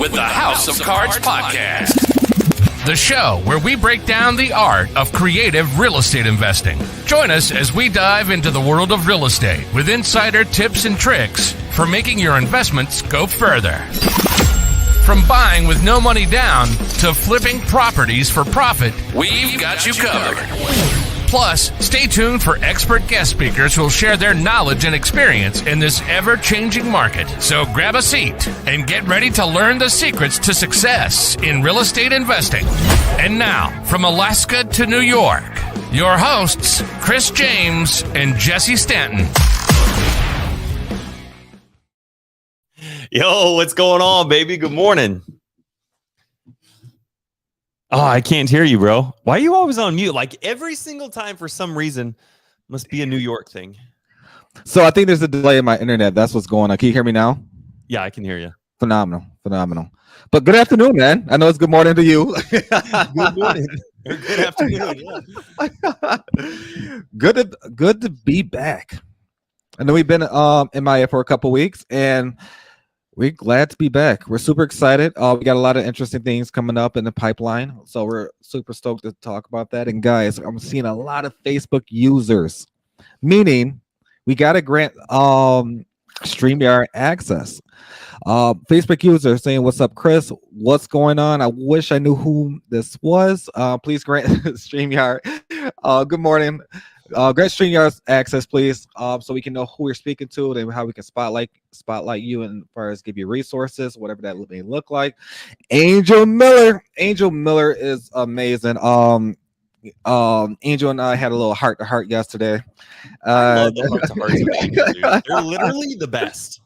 with the House of Cards podcast. The show where we break down the art of creative real estate investing. Join us as we dive into the world of real estate with insider tips and tricks for making your investments go further. From buying with no money down to flipping properties for profit, We've got you covered. Plus, stay tuned for expert guest speakers who will share their knowledge and experience in this ever-changing market. So grab a seat and get ready to learn the secrets to success in real estate investing. And now, from Alaska to New York, your hosts, Chris James and Jesse Stanton. Yo, what's going on, baby? Good morning. Oh, I can't hear you, bro. Why are you always on mute? Like every single time for some reason. Must be a New York thing. So I think there's a delay in my internet. That's what's going on. Can you hear me now? Yeah, I can hear you. Phenomenal. But good afternoon, man. I know it's good morning to you. Good morning. Or good afternoon. Yeah. Good to be back. I know we've been MIA for a couple weeks, and we're glad to be back. We're super excited. We got a lot of interesting things coming up in the pipeline, so we're super stoked to talk about that. And guys, I'm seeing a lot of Facebook users, meaning we got to grant StreamYard access. Facebook users saying, "What's up, Chris? What's going on? I wish I knew who this was. Please grant StreamYard. Good morning. Grant StreamYard access, please, so we can know who we're speaking to and how we can spotlight you and as far as give you resources, whatever that may look like." Angel Miller is amazing. Angel and I had a little heart-to-heart yesterday. I love the heart-to-hearts of Angel, dude. They're literally the best.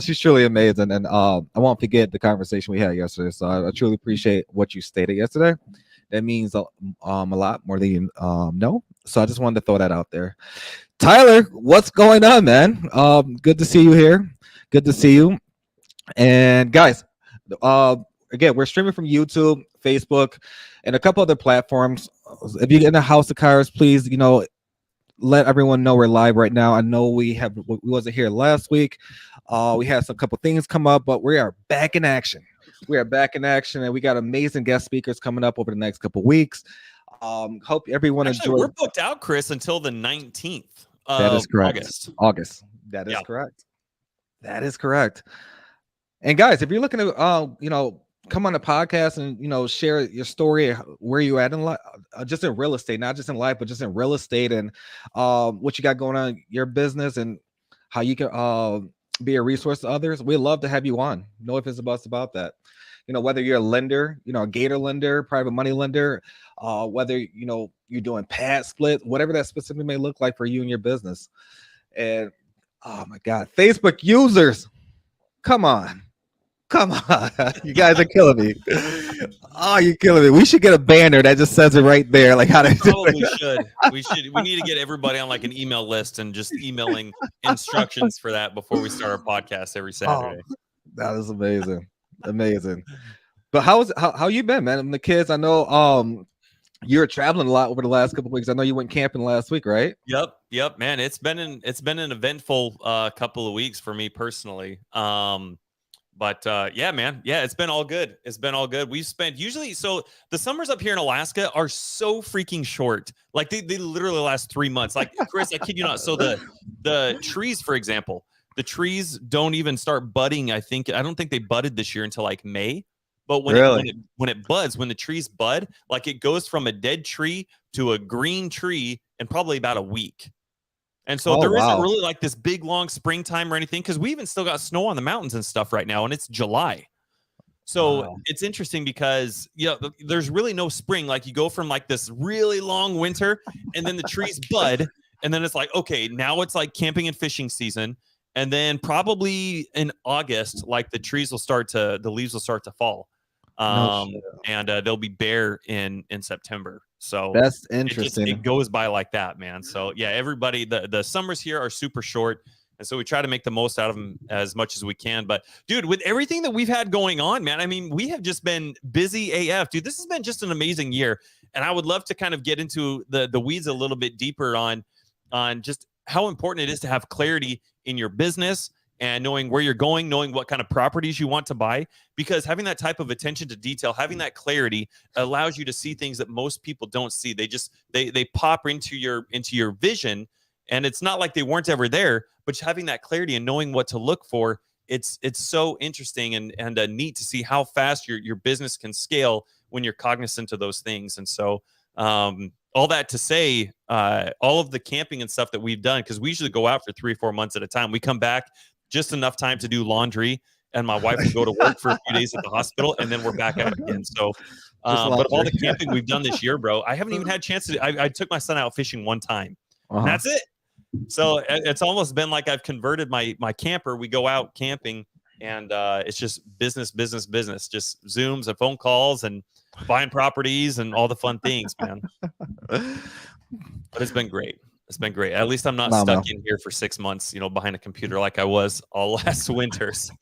She's truly amazing, and I won't forget the conversation we had yesterday. So I truly appreciate what you stated yesterday. That means a lot more than you know. So I just wanted to throw that out there. Tyler, what's going on, man? Good to see you here. Good to see you. And guys, again, we're streaming from YouTube, Facebook, and a couple other platforms. If you get in the House of Cards, please, let everyone know we're live right now. I know we wasn't here last week. We had a couple things come up, but we are back in action. We are back in action, and we got amazing guest speakers coming up over the next couple weeks. Hope everyone enjoys. We're booked out, Chris, until the 19th of That is correct. August. That is correct. That is correct. And guys, if you're looking to, come on the podcast and share your story, where you at in life, just in real estate, not just in life, but just in real estate, and what you got going on in your business and how you can be a resource to others, we'd love to have you on. No ifs and buts about that. Whether you're a lender, a Gator lender, private money lender, whether you're doing pad split, whatever that specifically may look like for you and your business. And oh my God, Facebook users, come on, you guys are killing me. Oh, you're killing me. We should get a banner that just says it right there, like how to probably should. We need to get everybody on like an email list and just emailing instructions for that before we start our podcast every Saturday. That is amazing. But how you been, man? And the kids, I know you're traveling a lot over the last couple of weeks. I know you went camping last week, right? Yep, man. It's been an eventful couple of weeks for me personally. But yeah, man. Yeah, it's been all good. We've spent so the summers up here in Alaska are so freaking short. Like they literally last 3 months. Like Chris, I kid you not. So the trees, for example, the trees don't even start budding. I don't think they budded this year until like May. But when it buds, when the trees bud, like it goes from a dead tree to a green tree in probably about a week. And so there isn't really like this big long springtime or anything, because we even still got snow on the mountains and stuff right now, and it's July. So it's interesting because there's really no spring. Like you go from like this really long winter, and then the trees bud, and then it's like, okay, now it's like camping and fishing season. And then probably in August, like the leaves will start to fall. And they'll be bare in September. So that's interesting. It goes by like that, man. So yeah, everybody, the summers here are super short. And so we try to make the most out of them as much as we can. But dude, with everything that we've had going on, man, I mean, we have just been busy AF, dude. This has been just an amazing year. And I would love to kind of get into the weeds a little bit deeper on just how important it is to have clarity in your business and knowing where you're going, knowing what kind of properties you want to buy, because having that type of attention to detail, having that clarity allows you to see things that most people don't see. They pop into your vision, and it's not like they weren't ever there, but having that clarity and knowing what to look for, it's so interesting and neat to see how fast your business can scale when you're cognizant of those things. And so all that to say, all of the camping and stuff that we've done, because we usually go out for 3 or 4 months at a time. We come back just enough time to do laundry, and my wife will go to work for a few days at the hospital, and then we're back out again. So, but all the camping we've done this year, bro, I haven't even had a chance to. I took my son out fishing one time. And that's it. So it's almost been like I've converted my camper. We go out camping, and it's just business, just Zooms and phone calls and buying properties and all the fun things, man. But it's been great. It's been great. At least I'm not stuck in here for 6 months, behind a computer like I was all last winter. So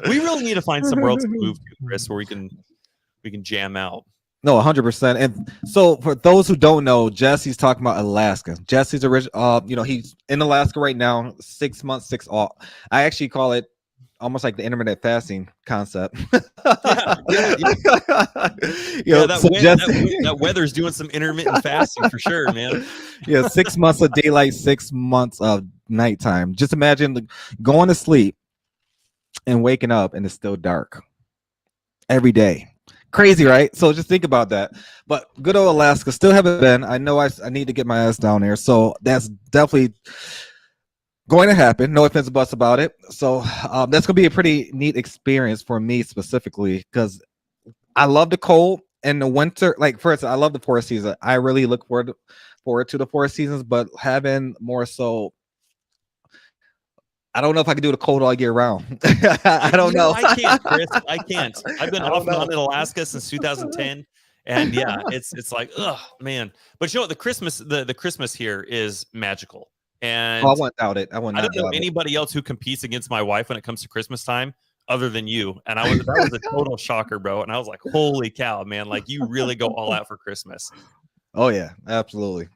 we really need to find somewhere else to move to, Chris, where we can jam out. No, 100%. And so for those who don't know, Jesse's talking about Alaska. Jesse's original, he's in Alaska right now, 6 months, 6 off. I actually call it almost like the intermittent fasting concept. That weather's doing some intermittent fasting for sure, man. Yeah, 6 months of daylight, 6 months of nighttime. Just imagine going to sleep and waking up and it's still dark every day. Crazy, right? So just think about that. But good old Alaska, still haven't been. I know I need to get my ass down there. So that's definitely going to happen. No offense, buts about it. So that's going to be a pretty neat experience for me specifically, because I love the cold and the winter. Like, first, I love the 4 seasons. I really look forward to the 4 seasons, but having more so, I don't know if I can do the cold all year round. I don't know. I can't, Chris. I can't. I've been off and on in Alaska since 2010. And yeah, it's like, oh man. But you know what? The Christmas here is magical. And I wouldn't doubt it. I don't know anybody else who competes against my wife when it comes to Christmas time other than you. And that was a total shocker, bro. And I was like, holy cow, man. Like, you really go all out for Christmas. Oh yeah, absolutely.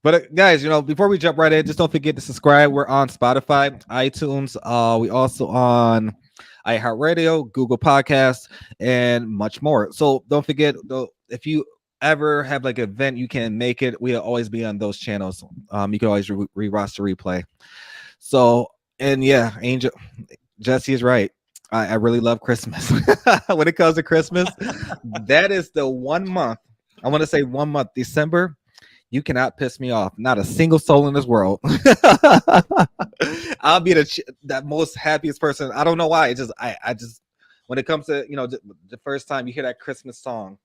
But guys, before we jump right in, just don't forget to subscribe. We're on Spotify, iTunes. We also on iHeartRadio, Google Podcasts, and much more. So don't forget, though, if you ever have like an event you can make it, we'll always be on those channels. You can always rewatch the replay. So, and yeah, Jesse is right. I really love Christmas. When it comes to Christmas, that is the 1 month. I want to say 1 month, December. You cannot piss me off. Not a single soul in this world. I'll be that most happiest person. I don't know why. I just when it comes to the first time you hear that Christmas song,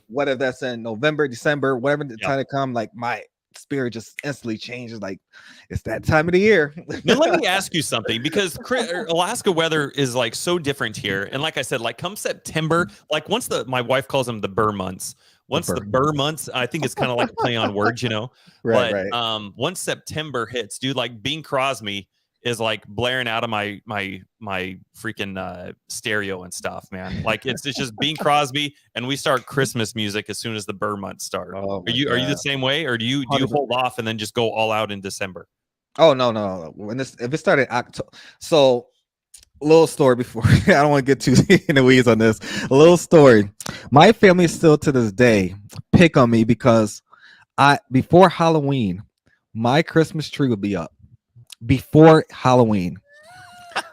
whether that's in November, December, whatever the time to come, like my spirit just instantly changes. Like, it's that time of the year. Now let me ask you something, because Alaska weather is like so different here. And like I said, like come September, like once my wife calls them the Burr months. Once the Burr months, I think it's kind of like a play on words, Right. Once September hits, dude, like Bing Crosby is like blaring out of my freaking stereo and stuff, man. Like it's just Bing Crosby, and we start Christmas music as soon as the Burr months start. Are you the same way, or do you hold off and then just go all out in December? Oh no. If it started October, so. A little story before I don't want to get too in the weeds on this. A little story. My family still to this day pick on me because before Halloween, my Christmas tree would be up before Halloween.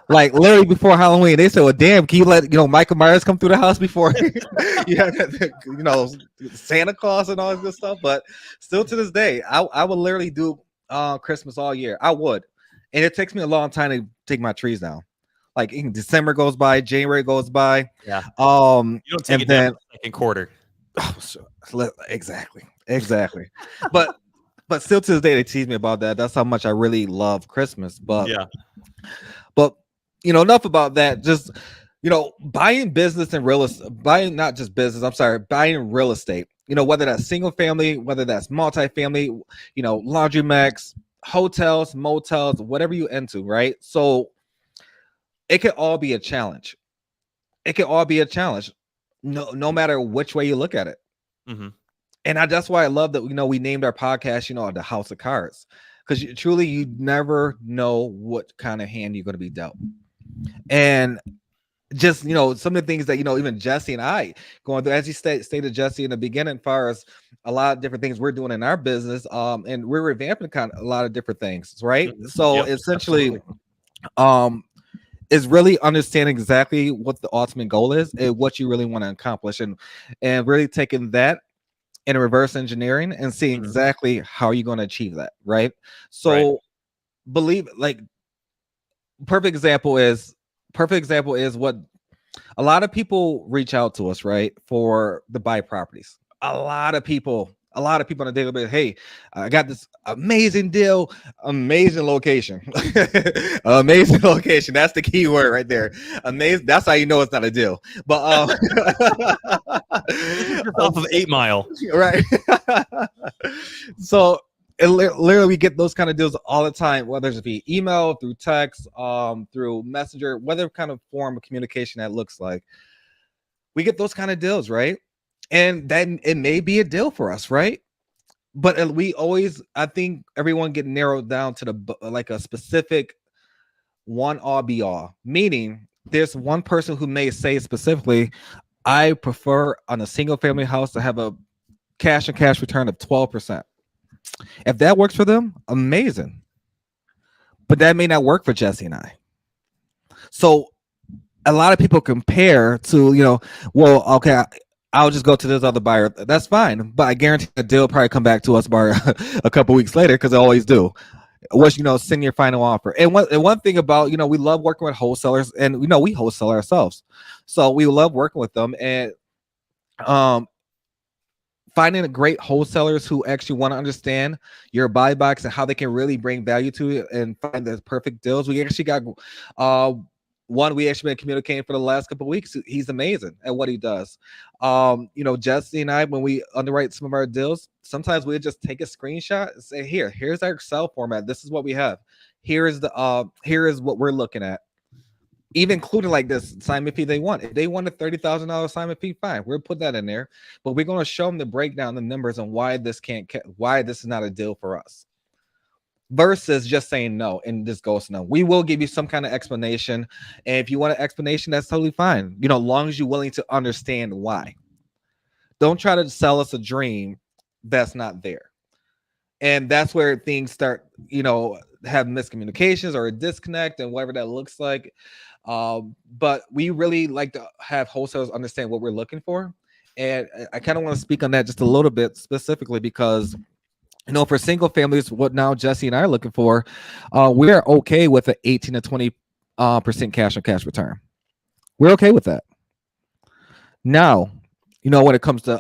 Like literally before Halloween. They said, well, damn, can you let Michael Myers come through the house before you have Santa Claus and all this good stuff? But still to this day, I would literally do Christmas all year. I would. And it takes me a long time to take my trees down. Like in December goes by, January goes by. Yeah. You don't take it down the second quarter. Oh, sure. Exactly. But still to this day, they tease me about that. That's how much I really love Christmas. But yeah. But enough about that. Just buying business and real estate, buying real estate. Whether that's single family, whether that's multifamily, laundromats, hotels, motels, whatever you into, right? So it can all be a challenge. No matter which way you look at it. Mm-hmm. And that's why I love that, we named our podcast, the House of Cards. because you never know what kind of hand you're going to be dealt. And just some of the things that even Jesse and I going through, as you stated, Jesse, in the beginning, as far as a lot of different things we're doing in our business, and we're revamping kind of a lot of different things, right? So essentially, is really understanding exactly what the ultimate goal is and what you really want to accomplish, and really taking that in reverse engineering and seeing exactly how you're going to achieve that, right? So believe, like, perfect example is what a lot of people reach out to us, right, for the buy properties. A lot of people on a daily basis. Hey, I got this amazing deal, amazing location. Amazing location. That's the key word right there. Amazing. That's how you know it's not a deal. But off of 8 Mile. Right. So literally we get those kind of deals all the time, whether it's via email, through text, through messenger, whatever kind of form of communication that looks like. We get those kind of deals, right? And then it may be a deal for us, right? But we always, I think everyone get narrowed down to like a specific one all be all, meaning there's one person who may say specifically, I prefer on a single family house to have a cash and cash return of 12%. If that works for them, amazing. But that may not work for Jesse and I. So a lot of people compare to, well, okay, I'll just go to this other buyer. That's fine. But I guarantee the deal will probably come back to us by a couple weeks later, because they always do. Once send your final offer. And one thing about, we love working with wholesalers, and we wholesale ourselves. So we love working with them, and finding great wholesalers who actually want to understand your buy box and how they can really bring value to it and find the perfect deals. We actually got one we actually been communicating for the last couple of weeks. He's amazing at what he does. Jesse and I, when we underwrite some of our deals, sometimes we just take a screenshot and say, here's our Excel format. This is what we have. Here is what we're looking at. Even including like this assignment fee they want. If they want a $30,000 assignment fee, fine. We'll put that in there. But we're going to show them the breakdown, the numbers, and why this is not a deal for us. Versus just saying no and just goes no. We will give you some kind of explanation. And if you want an explanation, that's totally fine. As long as you're willing to understand why. Don't try to sell us a dream that's not there. And that's where things start, have miscommunications or a disconnect and whatever that looks like. But we really like to have wholesalers understand what we're looking for. And I kind of want to speak on that just a little bit specifically because, for single families, what now Jesse and I are looking for, we're okay with an 18 to 20% cash on cash return. We're okay with that. Now, when it comes to,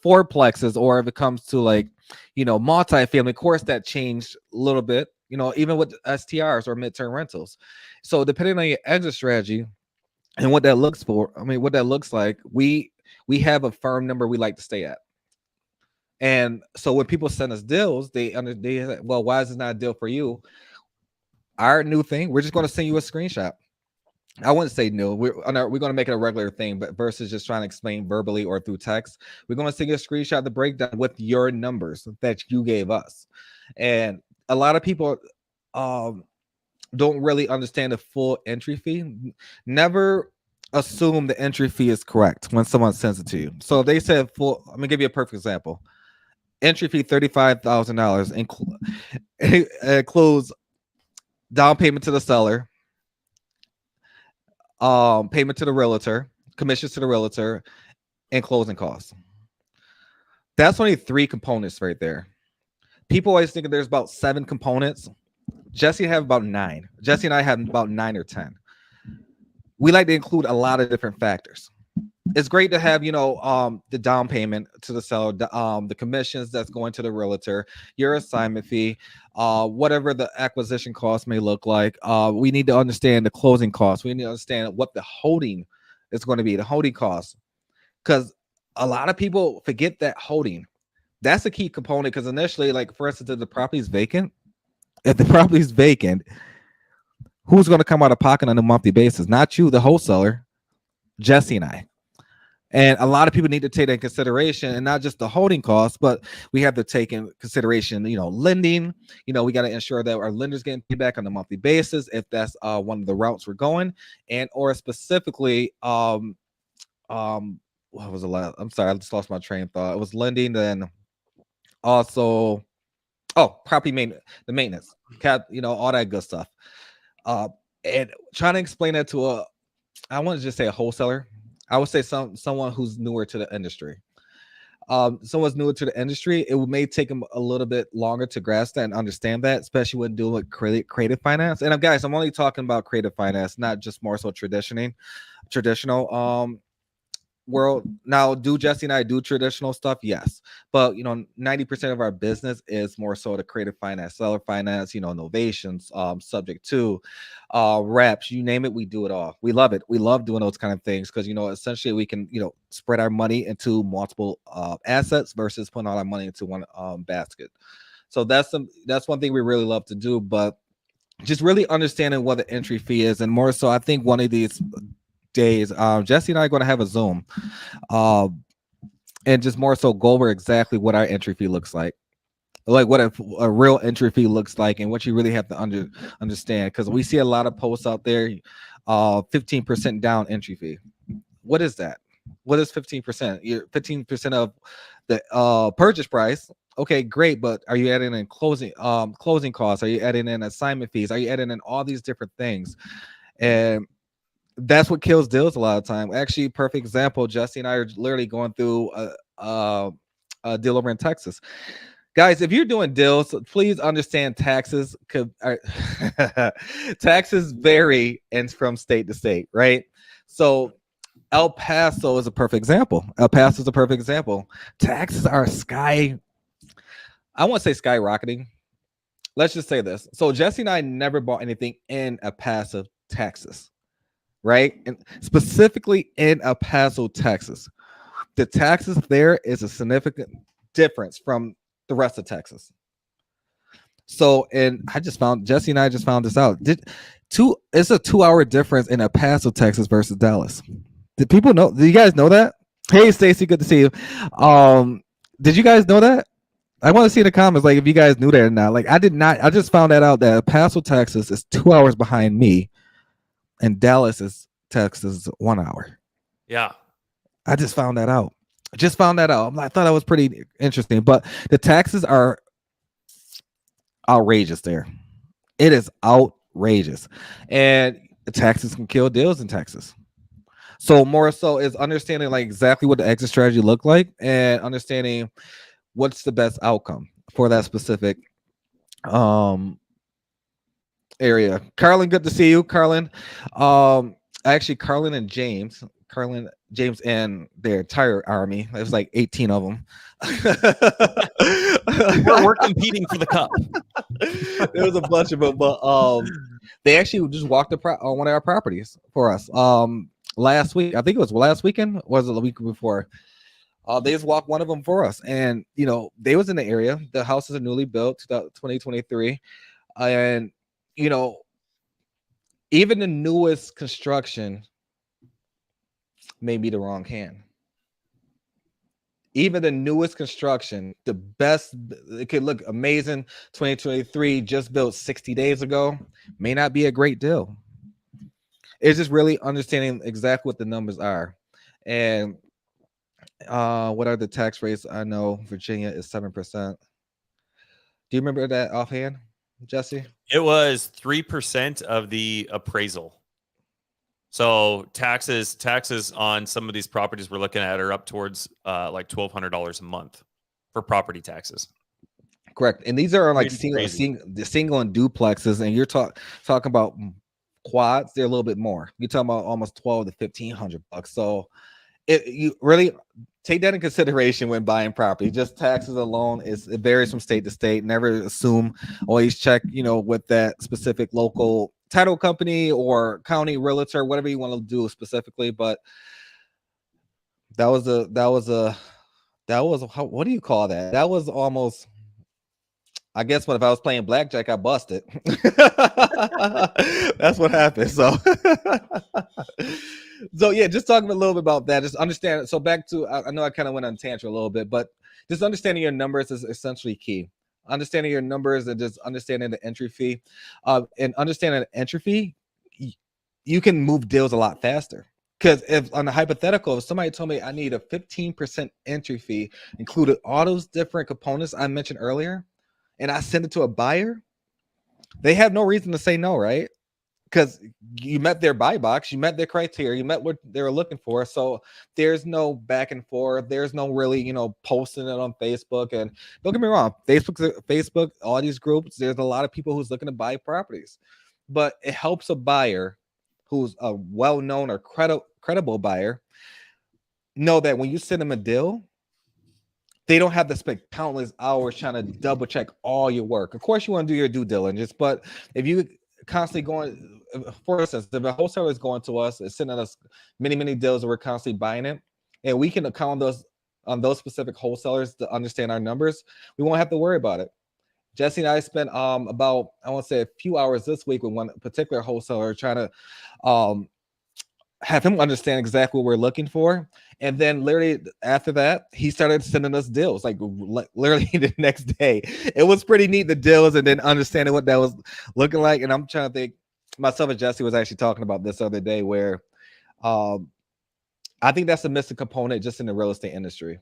fourplexes, or if it comes to like, multifamily, of course, that changed a little bit, even with STRs or midterm rentals. So depending on your exit strategy and what that looks like, we have a firm number we like to stay at. And so when people send us deals, they well, why is this not a deal for you? Our new thing, we're just going to send you a screenshot. I wouldn't say no. We're going to make it a regular thing, but versus just trying to explain verbally or through text, we're going to send you a screenshot of the breakdown with your numbers that you gave us. And a lot of people don't really understand the full entry fee. Never assume the entry fee is correct when someone sends it to you. So if they said full, I'm going to give you a perfect example. Entry fee $35,000 includes down payment to the seller, payment to the realtor, commissions to the realtor, and closing costs. That's only 3 components right there. People always think there's about 7 components. Jesse have about 9. Jesse and I have about 9 or 10. We like to include a lot of different factors. It's great to have, the down payment to the seller, the commissions that's going to the realtor, your assignment fee, whatever the acquisition cost may look like. We need to understand the closing costs. We need to understand what the holding is going to be, the holding costs. Because a lot of people forget that holding. That's a key component, because initially, like, for instance, if the property is vacant, who's going to come out of pocket on a monthly basis? Not you, the wholesaler, Jesse and I. And a lot of people need to take that in consideration, and not just the holding costs, but we have to take in consideration, lending. We got to ensure that our lenders getting paid back on a monthly basis if that's one of the routes we're going, and or specifically, what was the last? I'm sorry, I just lost my train of thought. It was lending, then also, property maintenance, the maintenance, all that good stuff. And trying to explain that to I want to just say a wholesaler. I would say someone who's newer to the industry. Someone's newer to the industry, it may take them a little bit longer to grasp that and understand that, especially when doing with creative finance. And guys, I'm only talking about creative finance, not just more so traditional world. Now, do Jesse and I do traditional stuff? Yes, but 90% of our business is more so the creative finance, seller finance, innovations, subject to reps, you name it, we do it all. We love it. We love doing those kind of things because essentially we can spread our money into multiple assets versus putting all our money into one basket. So that's one thing we really love to do, but just really understanding what the entry fee is, and more so, I think one of these days, Jesse and I are going to have a Zoom, and just more so go over exactly what our entry fee looks like what a real entry fee looks like, and what you really have to understand, because we see a lot of posts out there, 15% down entry fee. What is that? What is 15%? You're 15% of the purchase price. Okay, great, but are you adding in closing costs? Are you adding in assignment fees? Are you adding in all these different things? And that's what kills deals a lot of time. Actually, perfect example, Jesse and I are literally going through a deal over in Texas. Guys, if you're doing deals, please understand taxes taxes vary and from state to state, right? So El Paso is a perfect example. Taxes are I won't say skyrocketing. Let's just say this. So Jesse and I never bought anything in El Paso, Texas. Right? And specifically in El Paso, Texas, the taxes there is a significant difference from the rest of Texas. So, and Jesse and I just found this out. It's a 2-hour difference in El Paso, Texas versus Dallas. Did people know? Do you guys know that? Hey, Stacy, good to see you. Did you guys know that? I want to see in the comments, like, if you guys knew that or not. Like, I did not. I just found that out, that El Paso, Texas is 2 hours behind me, and Dallas, Texas is 1 hour. Yeah. I just found that out. I thought that was pretty interesting. But the taxes are outrageous there. It is outrageous. And the taxes can kill deals in Texas. So more so is understanding like exactly what the exit strategy look like, and understanding what's the best outcome for that specific area. Carlin, good to see you, Carlin. Actually, Carlin and James and their entire army. It was like 18 of them. We're competing for the cup. There was a bunch of them, but they actually just walked on one of our properties for us. Last week, I think it was last weekend, or was it the week before? They just walked one of them for us, and they was in the area. The houses are newly built, 2023, and even the newest construction may be the wrong hand. Even the newest construction, the best, it could look amazing. 2023, just built 60 days ago, may not be a great deal. It's just really understanding exactly what the numbers are. And what are the tax rates? I know Virginia is 7%. Do you remember that offhand, Jesse? It was 3% of the appraisal. So taxes on some of these properties we're looking at are up towards like $1,200 a month for property taxes. Correct. And these are like single and duplexes, and you're talking about quads. They're a little bit more. You're talking about almost $1,200 to $1,500. So you really take that in consideration when buying property. Just taxes alone it varies from state to state. Never assume. Always check, with that specific local title company or county realtor, whatever you want to do specifically. But that was what do you call that? That was almost, I guess, if I was playing blackjack, I busted. That's what happened. So So yeah, just talking a little bit about that. Just understand. So back to, I know I kind of went on tangent a little bit, but just understanding your numbers is essentially key. Understanding your numbers and just understanding the entry fee, and understanding the entry fee, you can move deals a lot faster. Because if on the hypothetical, if somebody told me I need a 15% entry fee, included all those different components I mentioned earlier, and I send it to a buyer, they have no reason to say no, right? Because you met their buy box, you met their criteria, you met what they were looking for. So there's no back and forth. There's no really, posting it on Facebook. And don't get me wrong, Facebook, all these groups, there's a lot of people who's looking to buy properties. But it helps a buyer who's a well-known or credible buyer know that when you send them a deal, they don't have to spend countless hours trying to double check all your work. Of course, you want to do your due diligence, but if you constantly going, for instance, if a wholesaler is going to us and sending us many deals and we're constantly buying it, and we can account on those specific wholesalers to understand our numbers, we won't have to worry about it. Jesse and I spent about, I want to say, a few hours this week with one particular wholesaler trying to have him understand exactly what we're looking for. And then literally after that, he started sending us deals like literally the next day. It was pretty neat, the deals, and then understanding what that was looking like. And I'm trying to think, myself and Jesse was actually talking about this other day where I think that's a missing component just in the real estate industry.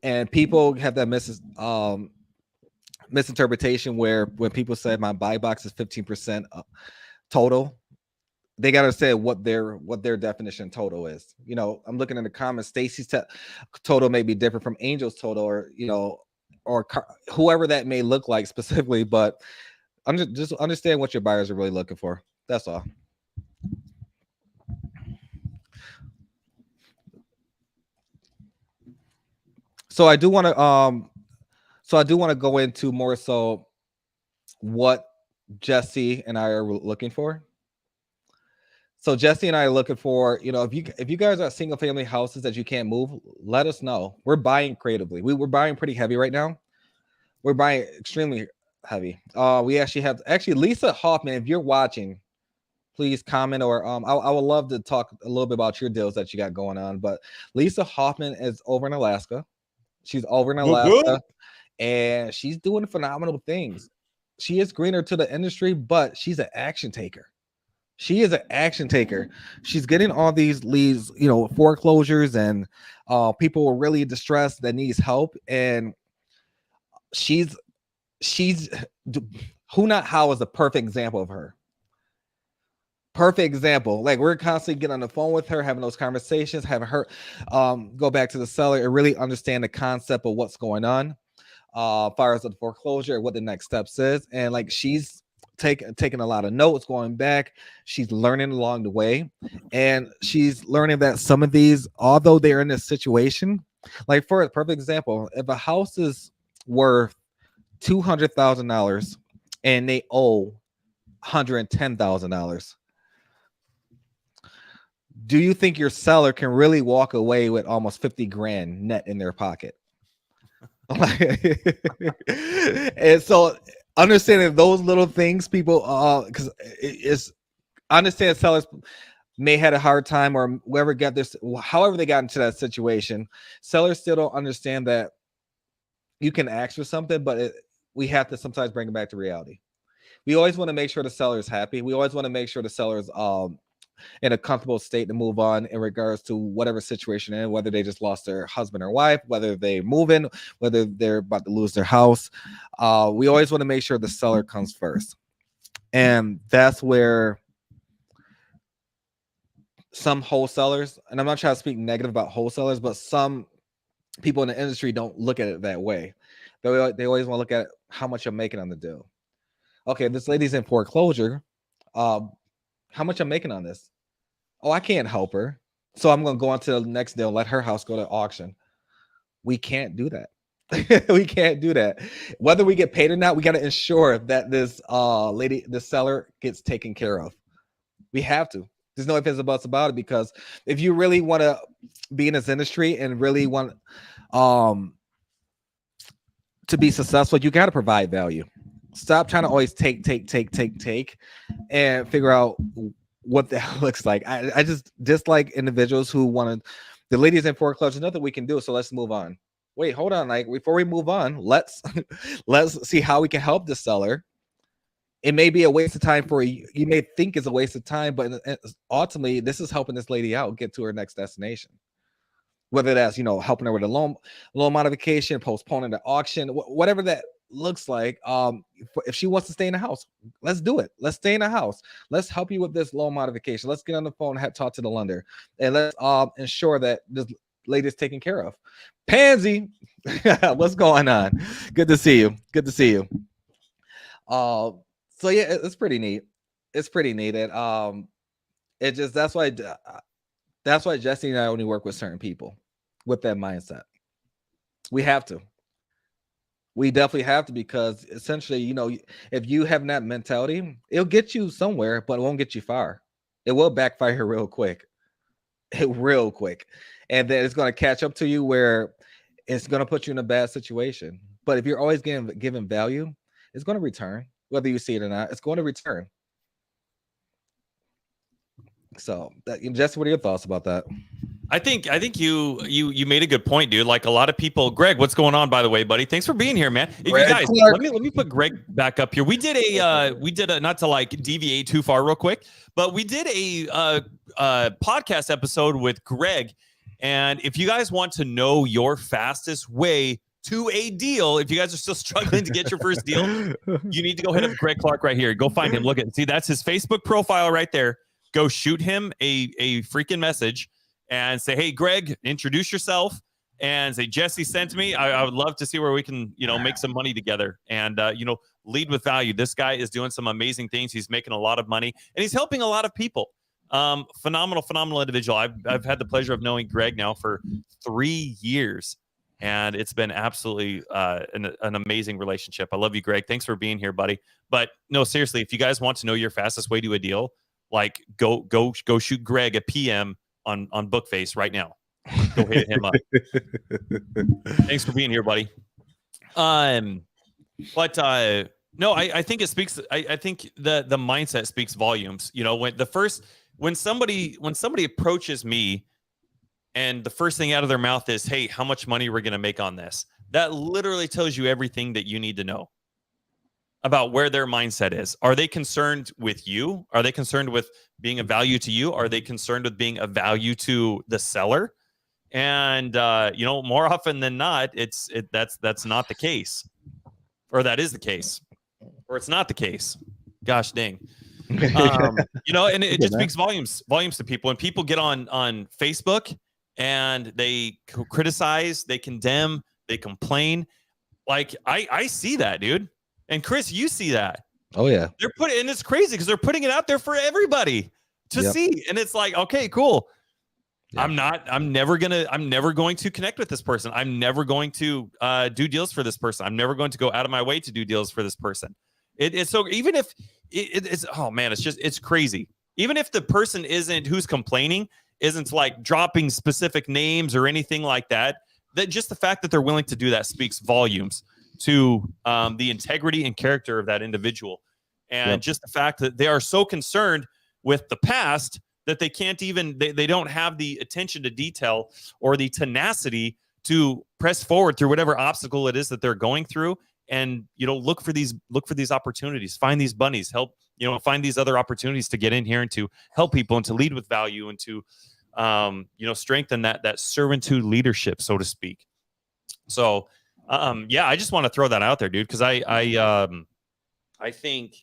And people have that misinterpretation where when people say my buy box is 15% total, they got to say what their definition total is. I'm looking in the comments. Stacy's total may be different from Angel's total, or whoever that may look like specifically. But just understand what your buyers are really looking for. That's all. So I do want to go into more so what Jesse and I are looking for. So Jesse and I are looking for, if you guys are single family houses that you can't move, let us know. We're buying creatively. We're buying pretty heavy right now. We're buying extremely heavy. We actually have Lisa Hoffman. If you're watching, please comment, or I would love to talk a little bit about your deals that you got going on. But Lisa Hoffman is over in Alaska. She's over in Alaska, and she's doing phenomenal things. She is greener to the industry, but she's an action taker. She is an action taker. She's getting all these leads, foreclosures, and people are really distressed that needs help. And she's Who Not How is a perfect example of her. Perfect example. Like, we're constantly getting on the phone with her, having those conversations, having her go back to the seller and really understand the concept of what's going on, as far as the foreclosure, what the next steps is. And like, she's taking a lot of notes, going back. She's learning along the way, and she's learning that some of these, although they're in this situation, like for a perfect example, if a house is worth $200,000 and they owe $110,000, do you think your seller can really walk away with almost 50 grand net in their pocket? And so understanding those little things, people, because it's understand sellers may had a hard time, or whoever got this, however they got into that situation, sellers still don't understand that you can ask for something, but we have to sometimes bring it back to reality. We always want to make sure the seller is happy. We always want to make sure the seller is in a comfortable state to move on in regards to whatever situation in, whether they just lost their husband or wife, whether they move in, whether they're about to lose their house. We always want to make sure the seller comes first. And that's where some wholesalers, and I'm not trying to speak negative about wholesalers, but some people in the industry don't look at it that way. They always want to look at how much I'm making on the deal. Okay, this lady's in foreclosure. How much I'm making on this? Oh, I can't help her, so I'm going to go on to the next deal, let her house go to auction. We can't do that. We can't do that. Whether we get paid or not, we got to ensure that this lady, the seller, gets taken care of. We have to. There's no ifs and buts about it, because if you really want to be in this industry and really want to be successful, you got to provide value. Stop trying to always take, and figure out what that looks like. I just dislike individuals who want to. The ladies in foreclosure, nothing we can do. So let's move on. Wait, hold on. Like before we move on, let's see how we can help the seller. It may be a waste of time for you. You may think it's a waste of time, but ultimately, this is helping this lady out get to her next destination. Whether that's helping her with a loan modification, postponing the auction, whatever that looks like. If she wants to stay in the house, let's do it. Let's stay in the house. Let's help you with this loan modification. Let's get on the phone and talk to the lender, and let's ensure that this lady is taken care of. Pansy, what's going on? Good to see you. Good to see you. So yeah, it's pretty neat. It's pretty neat. And it just that's why Jesse and I only work with certain people with that mindset. We have to. We definitely have to, because essentially, if you have that mentality, it'll get you somewhere, but it won't get you far. It will backfire real quick. Real quick. And then it's going to catch up to you where it's going to put you in a bad situation. But if you're always given value, it's going to return. Whether you see it or not, it's going to return. So, Jesse, what are your thoughts about that? I think you made a good point, dude. Like a lot of people, Greg, what's going on, by the way, buddy? Thanks for being here, man. Hey, guys, let me put Greg back up here. We did a not to like deviate too far real quick, but we did a podcast episode with Greg. And if you guys want to know your fastest way to a deal, if you guys are still struggling to get your first deal, you need to go hit up Greg Clark right here. Go find him. Look at, see, that's his Facebook profile right there. Go shoot him a freaking message and say, hey, Greg, introduce yourself and say, Jesse sent me. I would love to see where we can, make some money together and, lead with value. This guy is doing some amazing things. He's making a lot of money and he's helping a lot of people. Phenomenal individual. I've had the pleasure of knowing Greg now for 3 years. And it's been absolutely an amazing relationship. I love you, Greg. Thanks for being here, buddy. But no, seriously, if you guys want to know your fastest way to a deal, like go shoot Greg a PM on Bookface right now. Go hit him up. Thanks for being here, buddy. But no, I think it speaks. I think the mindset speaks volumes. When somebody approaches me, and the first thing out of their mouth is, hey, how much money we're going to make on this? That literally tells you everything that you need to know about where their mindset is. Are they concerned with you? Are they concerned with being a value to you? Are they concerned with being a value to the seller? And, more often than not, that's not the case. Or that is the case. Or it's not the case. Gosh dang. And it just speaks volumes to people. And people get on Facebook and they criticize, they condemn, they complain. Like I see that, dude. And Chris, you see that. Oh yeah. And it's crazy because they're putting it out there for everybody to see. And it's like, okay, cool. Yep. I'm never going to connect with this person. I'm never going to do deals for this person. I'm never going to go out of my way to do deals for this person. It's so, even if it's, oh man, it's crazy. Even if the person who's complaining isn't like dropping specific names or anything like that, that just the fact that they're willing to do that speaks volumes to the integrity and character of that individual. And just the fact that they are so concerned with the past that they can't even, they don't have the attention to detail or the tenacity to press forward through whatever obstacle it is that they're going through. And, look for these opportunities, find these bunnies, help, find these other opportunities to get in here and to help people and to lead with value and to, strengthen that servitude leadership, so to speak. So, I just want to throw that out there, dude, because I think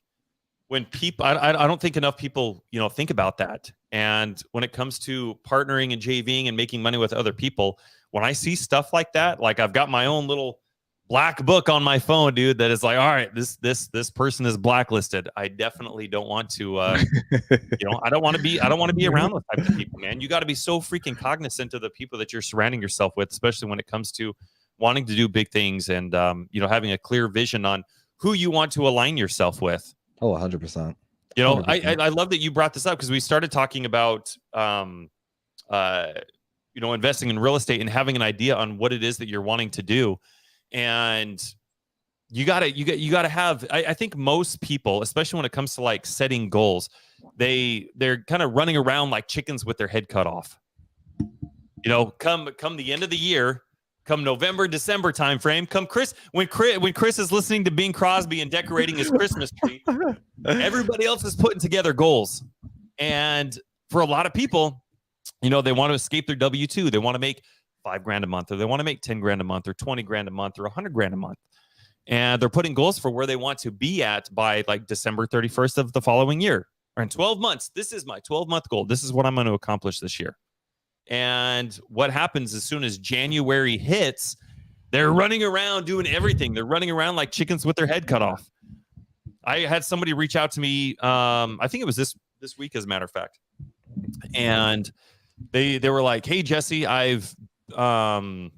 when people, I don't think enough people, think about that. And when it comes to partnering and JVing and making money with other people, when I see stuff like that, like I've got my own little black book on my phone, dude, that is like, all right, this person is blacklisted. I definitely don't want to, I don't want to be around those types of people, man. You got to be so freaking cognizant of the people that you're surrounding yourself with, especially when it comes to wanting to do big things and, having a clear vision on who you want to align yourself with. Oh, 100%. 100%. I love that you brought this up because we started talking about, investing in real estate and having an idea on what it is that you're wanting to do. And you gotta have, I think most people, especially when it comes to like setting goals, they're kind of running around like chickens with their head cut off. You know, come the end of the year, come November, December timeframe, when Chris is listening to Bing Crosby and decorating his Christmas tree, everybody else is putting together goals. And for a lot of people, you know, they want to escape their W-2. They want to make $5,000 a month, or they want to make $10,000 a month, or $20,000 a month, or $100,000 a month. And they're putting goals for where they want to be at by like December 31st of the following year. Or in 12 months, this is my 12-month goal. This is what I'm going to accomplish this year. And what happens as soon as January hits, they're running around doing everything. They're running around like chickens with their head cut off. I had somebody reach out to me. I think it was this week, as a matter of fact. And they were like, "Hey, Jesse, I've been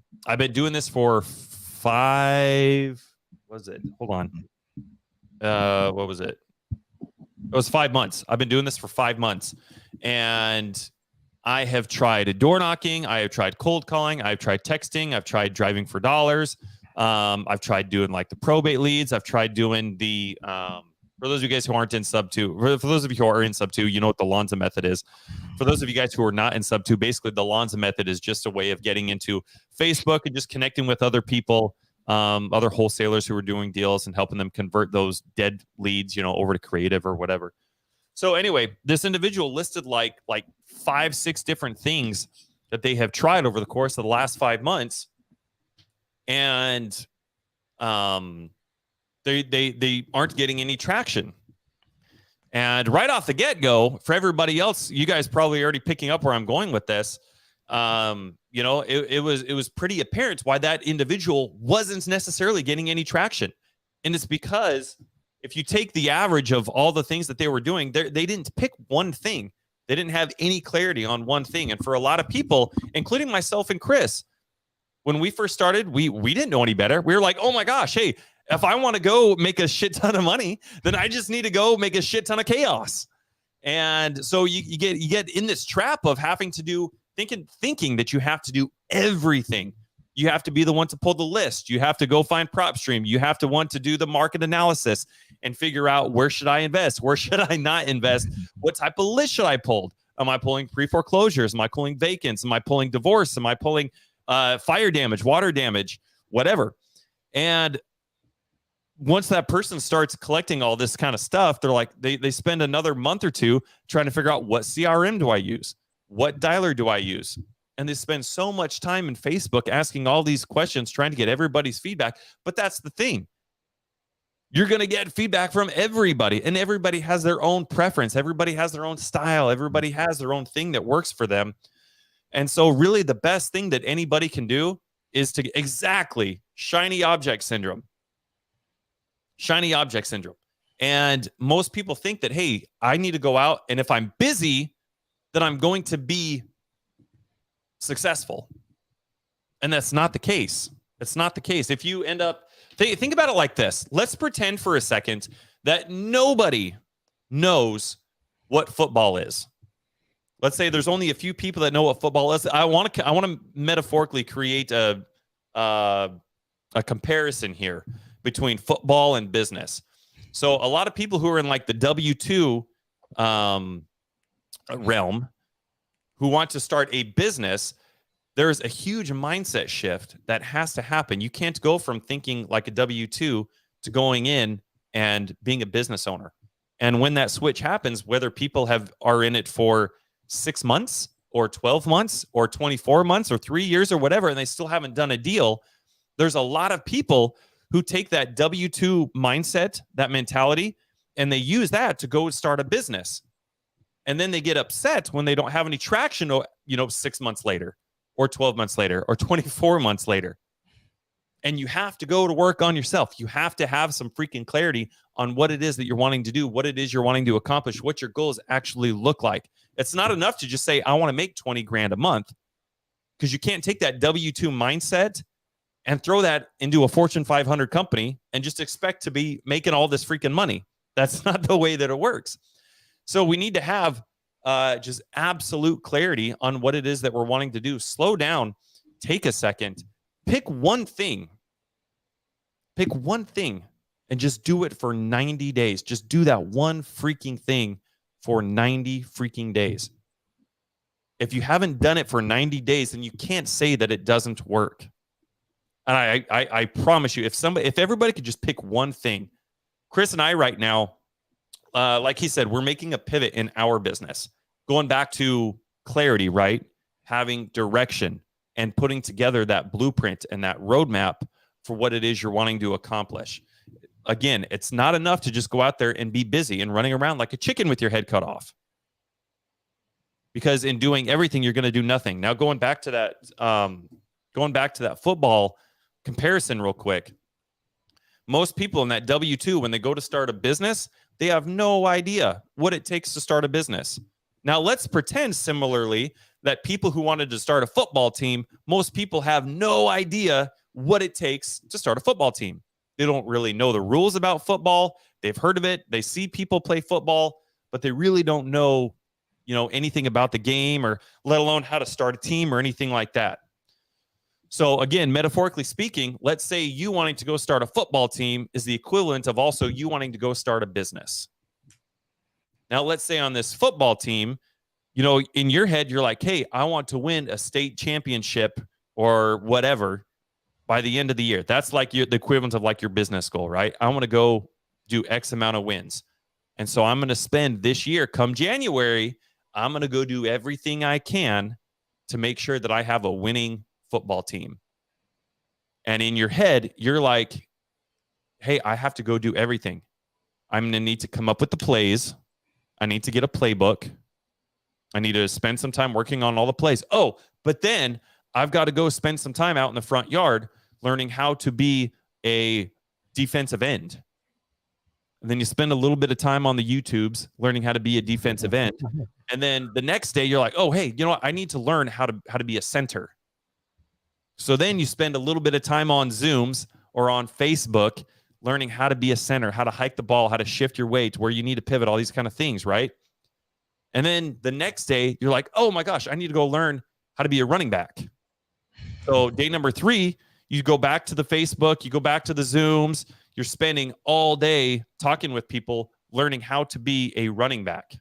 doing this for 5. What was it? Hold on. What was it? It was 5 months. I've been doing this for 5 months, and I have tried door knocking. I have tried cold calling. I've tried texting. I've tried driving for dollars. I've tried doing like the probate leads. I've tried doing the for those of you guys who aren't in sub 2, for those of you who are in sub 2, you know what the Lonza method is. For those of you guys who are not in sub 2, basically the Lonza method is just a way of getting into Facebook and just connecting with other people, other wholesalers who are doing deals, and helping them convert those dead leads, you know, over to creative or whatever. So anyway, this individual listed like 5-6 different things that they have tried over the course of the last 5 months, and they aren't getting any traction. And right off the get-go, for everybody else, you guys probably already picking up where I'm going with this. You know, it was pretty apparent why that individual wasn't necessarily getting any traction, and it's because if you take the average of all the things that they were doing, they didn't pick one thing. They didn't have any clarity on one thing. And for a lot of people, including myself and Chris, when we first started, we didn't know any better. We were like, oh my gosh, hey, if I want to go make a shit ton of money, then I just need to go make a shit ton of chaos. And so you get in this trap of having to do thinking that you have to do everything. You have to be the one to pull the list. You have to go find PropStream. You have to want to do the market analysis and figure out, where should I invest? Where should I not invest? What type of list should I pull? Am I pulling pre-foreclosures? Am I pulling vacants? Am I pulling divorce? Am I pulling fire damage, water damage, whatever? And once that person starts collecting all this kind of stuff, they're like, they spend another month or two trying to figure out, what CRM do I use? What dialer do I use? And they spend so much time in Facebook asking all these questions, trying to get everybody's feedback. But that's the thing. You're going to get feedback from everybody, and everybody has their own preference. Everybody has their own style. Everybody has their own thing that works for them. And so really the best thing that anybody can do is to exactly shiny object syndrome. Shiny object syndrome. And most people think that, hey, I need to go out, and if I'm busy, then I'm going to be successful. And that's not the case. It's not the case. If you end up, think about it like this. Let's pretend for a second that nobody knows what football is. Let's say there's only a few people that know what football is. I want to metaphorically create a comparison here between football and business. So a lot of people who are in like the W-2 realm, who want to start a business, there's a huge mindset shift that has to happen. You can't go from thinking like a W-2 to going in and being a business owner. And when that switch happens, whether people are in it for 6 months or 12 months or 24 months or 3 years or whatever, and they still haven't done a deal, there's a lot of people who take that W-2 mindset, that mentality, and they use that to go start a business. And then they get upset when they don't have any traction, 6 months later or 12 months later or 24 months later. And you have to go to work on yourself. You have to have some freaking clarity on what it is that you're wanting to do, what it is you're wanting to accomplish, what your goals actually look like. It's not enough to just say, I want to make 20 grand a month, because you can't take that W-2 mindset and throw that into a Fortune 500 company and just expect to be making all this freaking money. That's not the way that it works. So we need to have just absolute clarity on what it is that we're wanting to do. Slow down, take a second, pick one thing, and just do it for 90 days. Just do that one freaking thing for 90 freaking days. If you haven't done it for 90 days, then you can't say that it doesn't work. And I promise you, if everybody could just pick one thing, Chris and I right now, like he said, we're making a pivot in our business, going back to clarity, right? Having direction and putting together that blueprint and that roadmap for what it is you're wanting to accomplish. Again, it's not enough to just go out there and be busy and running around like a chicken with your head cut off. Because in doing everything, you're going to do nothing. Now, going back to that football comparison real quick, most people in that W-2, when they go to start a business, they have no idea what it takes to start a business. Now, let's pretend similarly that people who wanted to start a football team, most people have no idea what it takes to start a football team. They don't really know the rules about football. They've heard of it. They see people play football, but they really don't know, anything about the game, or let alone how to start a team or anything like that. So again, metaphorically speaking, let's say you wanting to go start a football team is the equivalent of also you wanting to go start a business. Now, let's say on this football team, in your head, you're like, hey, I want to win a state championship or whatever by the end of the year. That's like the equivalent of like your business goal, right? I want to go do X amount of wins. And so I'm going to spend this year, come January, I'm going to go do everything I can to make sure that I have a winning football team. And in your head, you're like, hey, I have to go do everything. I'm going to need to come up with the plays. I need to get a playbook. I need to spend some time working on all the plays. Oh, but then I've got to go spend some time out in the front yard learning how to be a defensive end. And then you spend a little bit of time on the YouTubes learning how to be a defensive end. And then the next day you're like, oh, hey, you know what? I need to learn how to be a center. So then you spend a little bit of time on Zooms or on Facebook learning how to be a center, how to hike the ball, how to shift your weight, where you need to pivot, all these kind of things, right? And then the next day you're like, oh my gosh, I need to go learn how to be a running back. So day number 3, you go back to the Facebook, you go back to the Zooms, you're spending all day talking with people, learning how to be a running back.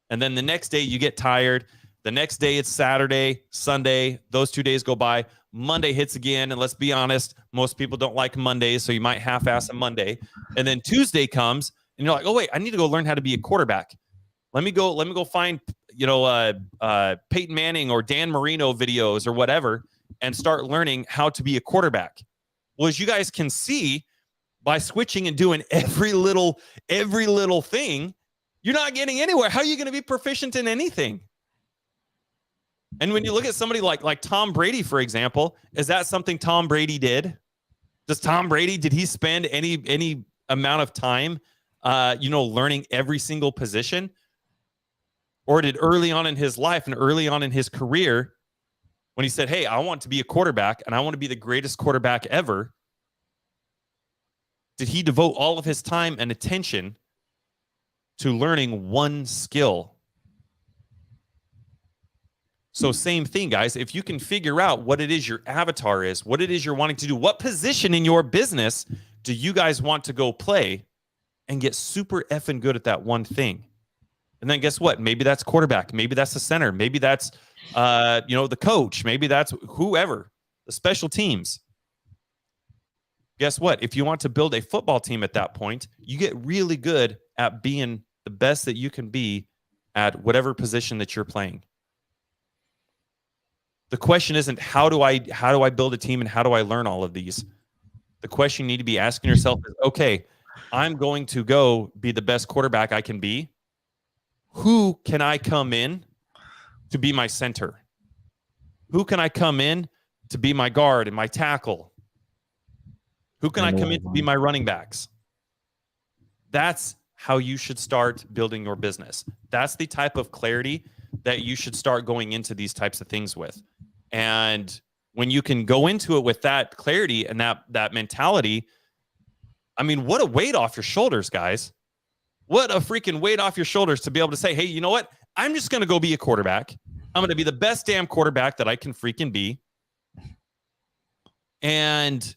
And then the next day you get tired. The next day it's Saturday, Sunday. Those 2 days go by. Monday hits again. And let's be honest, most people don't like Mondays, so you might half-ass a Monday. And then Tuesday comes and you're like, oh, wait, I need to go learn how to be a quarterback. Let me go find, Peyton Manning or Dan Marino videos or whatever and start learning how to be a quarterback. Well, as you guys can see, by switching and doing every little thing, you're not getting anywhere. How are you going to be proficient in anything? And when you look at somebody like Tom Brady, for example, is that something Tom Brady did? Did he spend any amount of time, learning every single position? Or did early on in his life and early on in his career, when he said, hey, I want to be a quarterback and I want to be the greatest quarterback ever, did he devote all of his time and attention to learning one skill? So same thing, guys. If you can figure out what it is your avatar is, what it is you're wanting to do, what position in your business do you guys want to go play, and get super effing good at that one thing. And then guess what? Maybe that's quarterback. Maybe that's the center. Maybe that's, the coach. Maybe that's whoever, the special teams. Guess what? If you want to build a football team at that point, you get really good at being the best that you can be at whatever position that you're playing. The question isn't how do I build a team and how do I learn all of these? The question you need to be asking yourself is, okay, I'm going to go be the best quarterback I can be. Who can I come in to be my center? Who can I come in to be my guard and my tackle? Who can I come in to be my running backs? That's how you should start building your business. That's the type of clarity that you should start going into these types of things with. And when you can go into it with that clarity and that mentality, I mean, what a weight off your shoulders, guys. What a freaking weight off your shoulders to be able to say, hey, you know what? I'm just going to go be a quarterback. I'm going to be the best damn quarterback that I can freaking be. And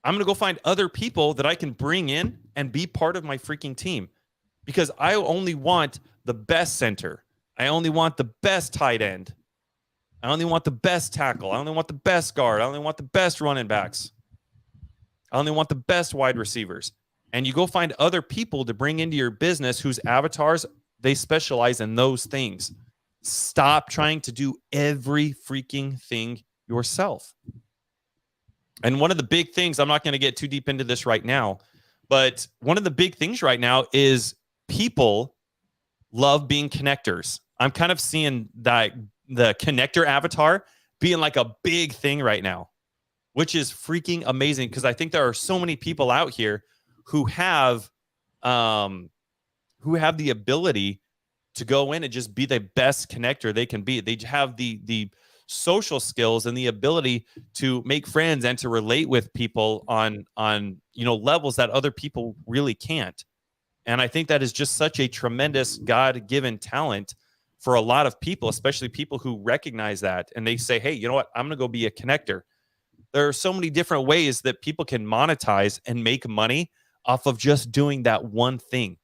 I'm going to go find other people that I can bring in and be part of my freaking team. because I only want the best center. I only want the best tight end. I only want the best tackle. I only want the best guard. I only want the best running backs. I only want the best wide receivers. And you go find other people to bring into your business whose avatars, they specialize in those things. Stop trying to do every freaking thing yourself. And one of the big things, I'm not going to get too deep into this right now, but one of the big things right now is people love being connectors. I'm kind of seeing that the connector avatar being like a big thing right now, which is freaking amazing, because I think there are so many people out here who have the ability to go in and just be the best connector they can be. They have the social skills and the ability to make friends and to relate with people on levels that other people really can't. And I think that is just such a tremendous God-given talent for a lot of people, especially people who recognize that and they say, hey, you know what? I'm going to go be a connector. There are so many different ways that people can monetize and make money off of just doing that one thing.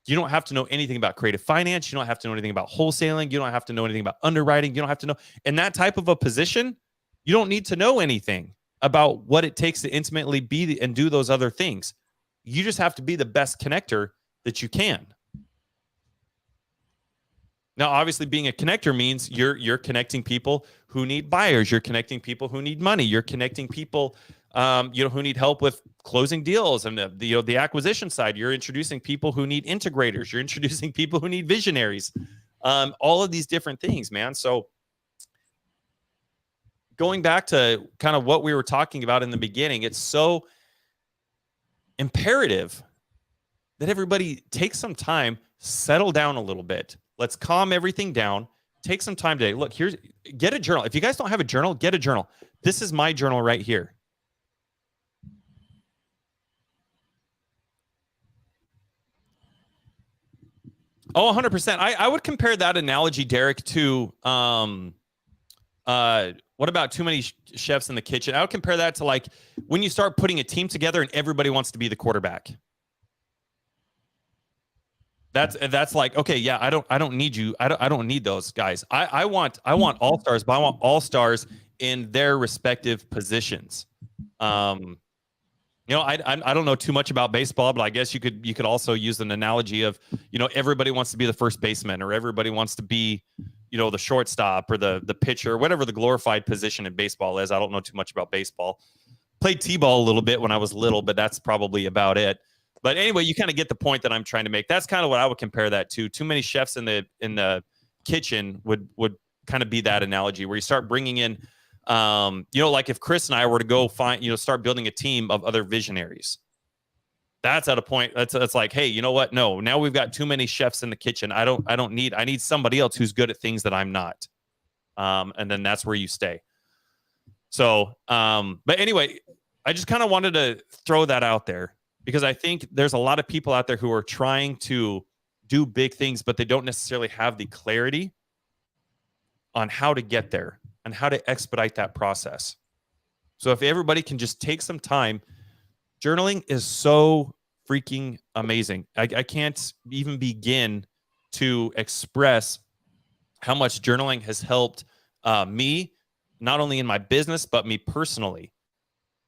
You don't have to know anything about creative finance. You don't have to know anything about wholesaling. You don't have to know anything about underwriting. You don't have to know. In that type of a position, you don't need to know anything about what it takes to intimately be and do those other things. You just have to be the best connector that you can. Now, obviously, being a connector means you're connecting people who need buyers. You're connecting people who need money. You're connecting people who need help with closing deals and the acquisition side. You're introducing people who need integrators. You're introducing people who need visionaries. All of these different things, man. So going back to kind of what we were talking about in the beginning, it's so imperative that everybody take some time, settle down a little bit. Let's calm everything down. Take some time today. Look, get a journal. If you guys don't have a journal, get a journal. This is my journal right here. Oh, 100%. I would compare that analogy, Derek, to what about too many chefs in the kitchen? I would compare that to like when you start putting a team together and everybody wants to be the quarterback. That's like, okay, yeah, I don't need you. I don't need those guys. I want all-stars, but I want all-stars in their respective positions. I don't know too much about baseball, but I guess you could also use an analogy of, everybody wants to be the first baseman, or everybody wants to be, the shortstop or the pitcher, whatever the glorified position in baseball is. I don't know too much about baseball. Played t-ball a little bit when I was little, but that's probably about it. But anyway, you kind of get the point that I'm trying to make. That's kind of what I would compare that to. Too many chefs in the kitchen would kind of be that analogy, where you start bringing in, like if Chris and I were to go start building a team of other visionaries. That's at a point that's like, hey, you know what? No, now we've got too many chefs in the kitchen. I need somebody else who's good at things that I'm not. And then that's where you stay. So, but anyway, I just kind of wanted to throw that out there, because I think there's a lot of people out there who are trying to do big things, but they don't necessarily have the clarity on how to get there and how to expedite that process. So if everybody can just take some time, journaling is so freaking amazing. I can't even begin to express how much journaling has helped me, not only in my business, but me personally.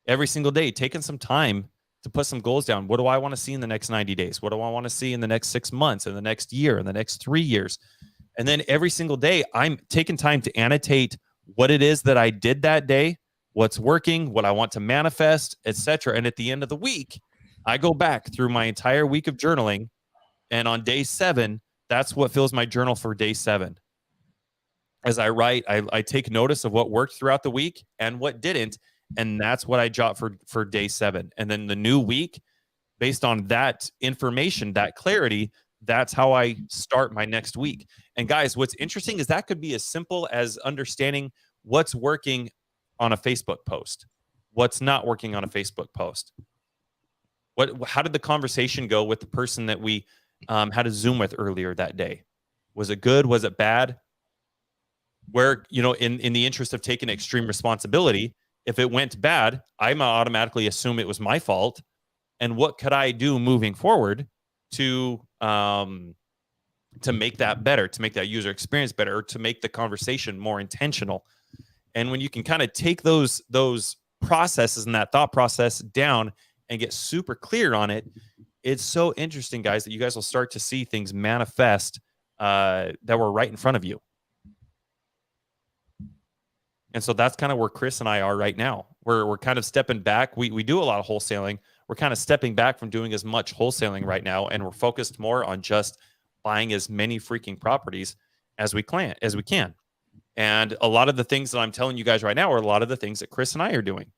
Every single day, taking some time to put some goals down. What do I want to see in the next 90 days? What do I want to see in the next 6 months, in the next year, in the next 3 years? And then every single day, I'm taking time to annotate what it is that I did that day, what's working, what I want to manifest, etc. And at the end of the week, I go back through my entire week of journaling. And on day 7, that's what fills my journal for day 7. As I write, I take notice of what worked throughout the week and what didn't. And that's what I jot for day 7. And then the new week, based on that information, that clarity, that's how I start my next week. And guys, what's interesting is that could be as simple as understanding what's working on a Facebook post, what's not working on a Facebook post. How did the conversation go with the person that we had a Zoom with earlier that day? Was it good? Was it bad? Where, in the interest of taking extreme responsibility, if it went bad, I automatically assume it was my fault. And what could I do moving forward to make that better, to make that user experience better, or to make the conversation more intentional. And when you can kind of take those processes and that thought process down and get super clear on it, it's so interesting, guys, that you guys will start to see things manifest that were right in front of you. And so that's kind of where Chris and I are right now. We're kind of stepping back. We do a lot of wholesaling. We're kind of stepping back from doing as much wholesaling right now, and we're focused more on just buying as many freaking properties as we can. And a lot of the things that I'm telling you guys right now are a lot of the things that Chris and I are doing.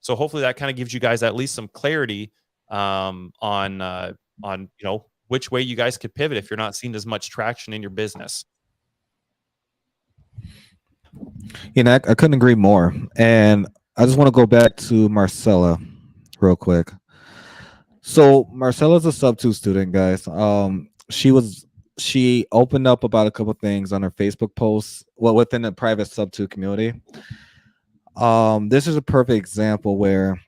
So hopefully that kind of gives you guys at least some clarity on which way you guys could pivot if you're not seeing as much traction in your business. You know, I couldn't agree more. And I just want to go back to Marcella real quick. So Marcella's a sub-2 student, guys. She opened up about a couple things on her Facebook posts, within the private sub-2 community. This is a perfect example where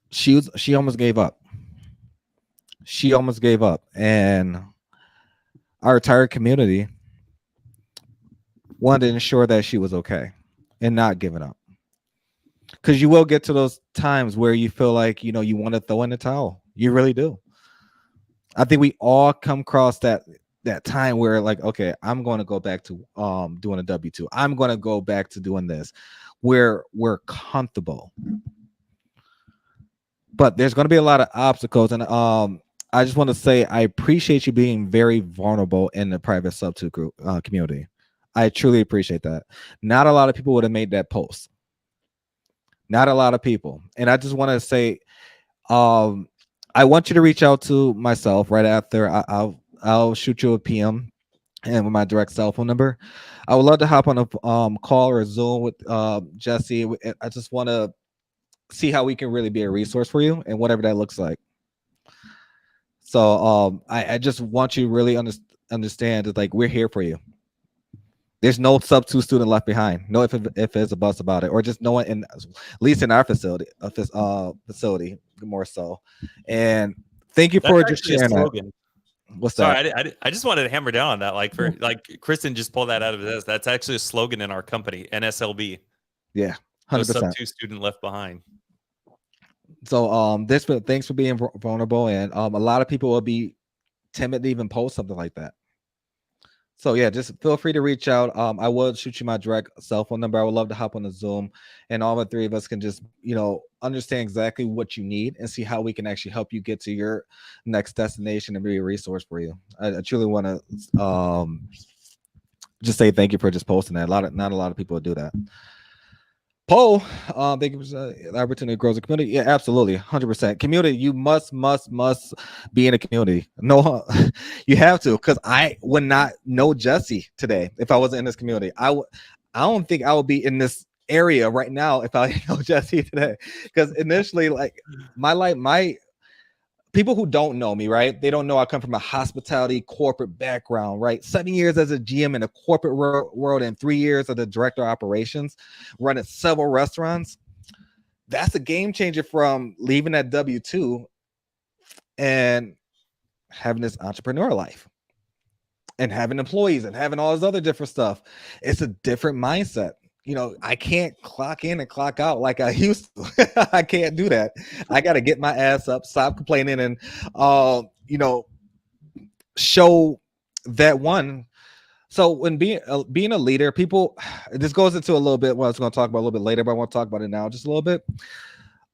she almost gave up. She almost gave up, and our entire community wanted to ensure that she was okay and not giving up. Because you will get to those times where you feel like, you want to throw in the towel. You really do. I think we all come across that time where, like, okay, I'm going to go back to doing a W-2. I'm going to go back to doing this, where we're comfortable. But there's going to be a lot of obstacles, and I just want to say I appreciate you being very vulnerable in the private sub-2 group community. I truly appreciate that. Not a lot of people would have made that post. Not a lot of people. And I just want to say, I want you to reach out to myself right after. I'll shoot you a PM and with my direct cell phone number. I would love to hop on a call or a Zoom with Jesse. I just want to see how we can really be a resource for you and whatever that looks like. So I just want you to really understand that, like, we're here for you. There's no sub-2 student left behind. No if it's a bus about it, or just no one at least in our facility more so. And thank you for just sharing that. What's that? Sorry, I just wanted to hammer down on that. Like Kristen just pulled that out of his ass. That's actually a slogan in our company, NSLB. Yeah, 100%. No sub-2 student left behind. So thanks for being vulnerable, and a lot of people will be timid to even post something like that. So yeah, just feel free to reach out. I will shoot you my direct cell phone number. I would love to hop on the Zoom, and all the three of us can just, understand exactly what you need and see how we can actually help you get to your next destination and be a resource for you. I truly want to just say thank you for just posting that. Not a lot of people do that. Paul, thank you for the opportunity to grow the community. Yeah, absolutely, 100%. Community, you must be in a community. No, you have to, because I would not know Jesse today if I wasn't in this community. I don't think I would be in this area right now if I didn't know Jesse today. Because initially, like, my people who don't know me, right? They don't know I come from a hospitality corporate background, right? 7 years as a GM in a corporate world and 3 years as the director of operations, running several restaurants. That's a game changer from leaving that W-2 and having this entrepreneur life and having employees and having all this other different stuff. It's a different mindset. I can't clock in and clock out like I used to. I can't do that. I got to get my ass up, stop complaining, and, show that one. So when being a leader, people, this goes into a little bit what I was going to talk about a little bit later, but I want to talk about it now just a little bit.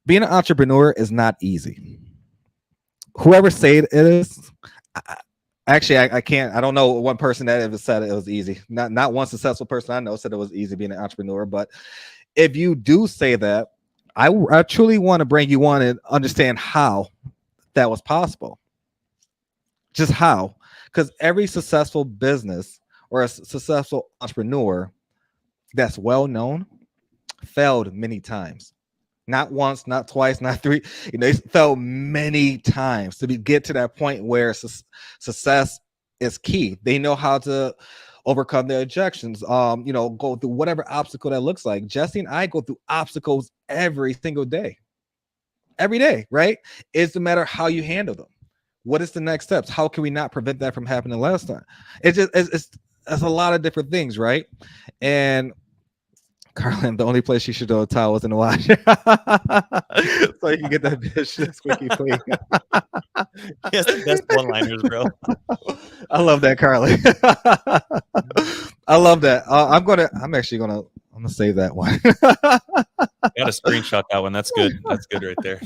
Being an entrepreneur is not easy. Whoever said it is, actually, I can't. I don't know one person that ever said it was easy. Not one successful person I know said it was easy being an entrepreneur. But if you do say that, I truly want to bring you on and understand how that was possible. Just how. Because every successful business or a successful entrepreneur that's well known failed many times. Not once, not twice, not three. They failed many times to get to that point where success is key. They know how to overcome their objections, go through whatever obstacle that looks like. Jesse and I go through obstacles every single day. Every day, right? It's a matter of how you handle them. What is the next steps? How can we not prevent that from happening last time? It's a lot of different things, right? And Carlin, the only place you should throw a towel is in the wash. So you can get that bitch squeaky clean. Yes, the best one-liners, bro. I love that, Carly. I love that. I'm actually gonna save that one. Got to screenshot that one. That's good. That's good right there.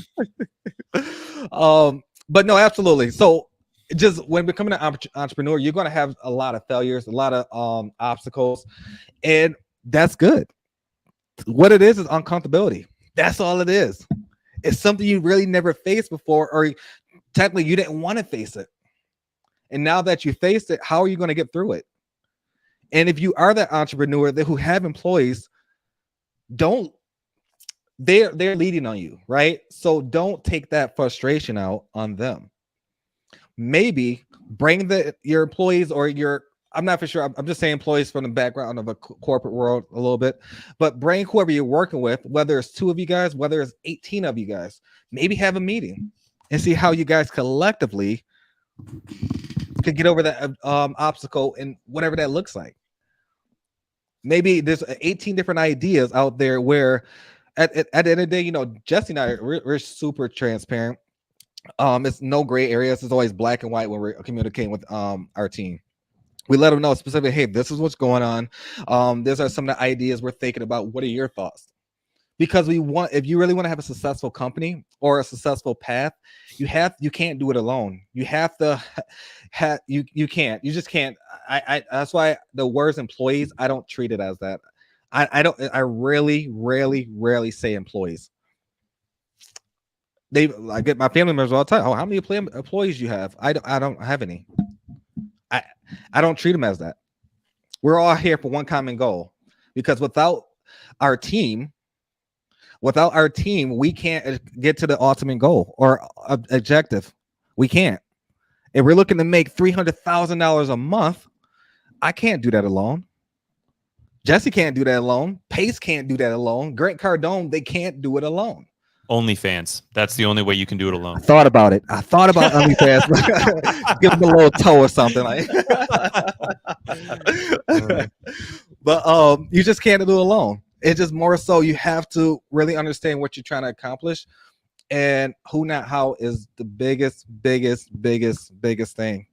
But no, absolutely. So just when becoming an entrepreneur, you're going to have a lot of failures, a lot of obstacles, and that's good. What it is uncomfortability. That's all it is. It's something you really never faced before, or technically you didn't want to face it. And now that you faced it, how are you going to get through it? And if you are that entrepreneur who have employees, they're leading on you, right? So don't take that frustration out on them. Maybe bring your employees or I'm not for sure. I'm just saying employees from the background of a corporate world a little bit, but bring whoever you're working with, whether it's 2 of you guys, whether it's 18 of you guys, maybe have a meeting and see how you guys collectively could get over that obstacle and whatever that looks like. Maybe there's 18 different ideas out there where at the end of the day, Jesse and I, we're super transparent. It's no gray areas. It's always black and white when we're communicating with our team. We let them know specifically, hey, this is what's going on. These are some of the ideas we're thinking about. What are your thoughts? Because if you really want to have a successful company or a successful path, you can't do it alone. You have to you just can't. That's why the words employees, I don't treat it as that. I rarely say employees. I get my family members all the time. Oh, how many employees you have? I don't have any. I don't treat them as that. We're all here for one common goal, because without our team, we can't get to the ultimate goal or objective. We can't. If we're looking to make $300,000 a month, I can't do that alone. Jesse can't do that alone. Pace can't do that alone. Grant Cardone, they can't do it alone. OnlyFans. That's the only way you can do it alone. I thought about OnlyFans. Give them a little toe or something like. But you just can't do it alone. It's just more so you have to really understand what you're trying to accomplish, and who, not how, is the biggest thing.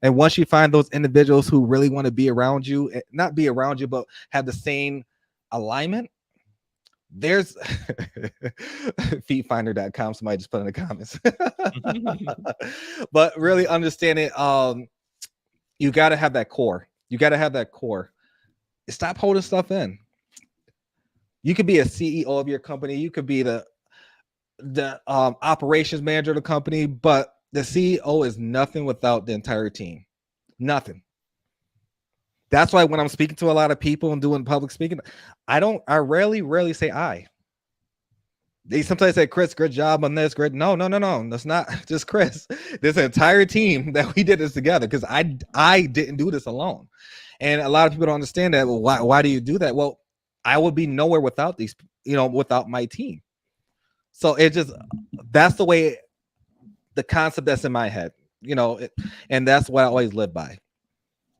And once you find those individuals who really want to be around you, not be around you, but have the same alignment, there's feetfinder.com. Somebody just put in the comments. But really understanding, you got to have that core. Stop holding stuff in. You could be a CEO of your company. You could be the operations manager of the company, but the CEO is nothing without the entire team. Nothing. That's why when I'm speaking to a lot of people and doing public speaking, I rarely say I. They sometimes say, Chris, good job on this. Great. No. That's not just Chris. There's an entire team that we did this together, because I didn't do this alone. And a lot of people don't understand that. Well, why do you do that? Well, I would be nowhere without these, without my team. So that's the way, the concept that's in my head, and that's what I always live by.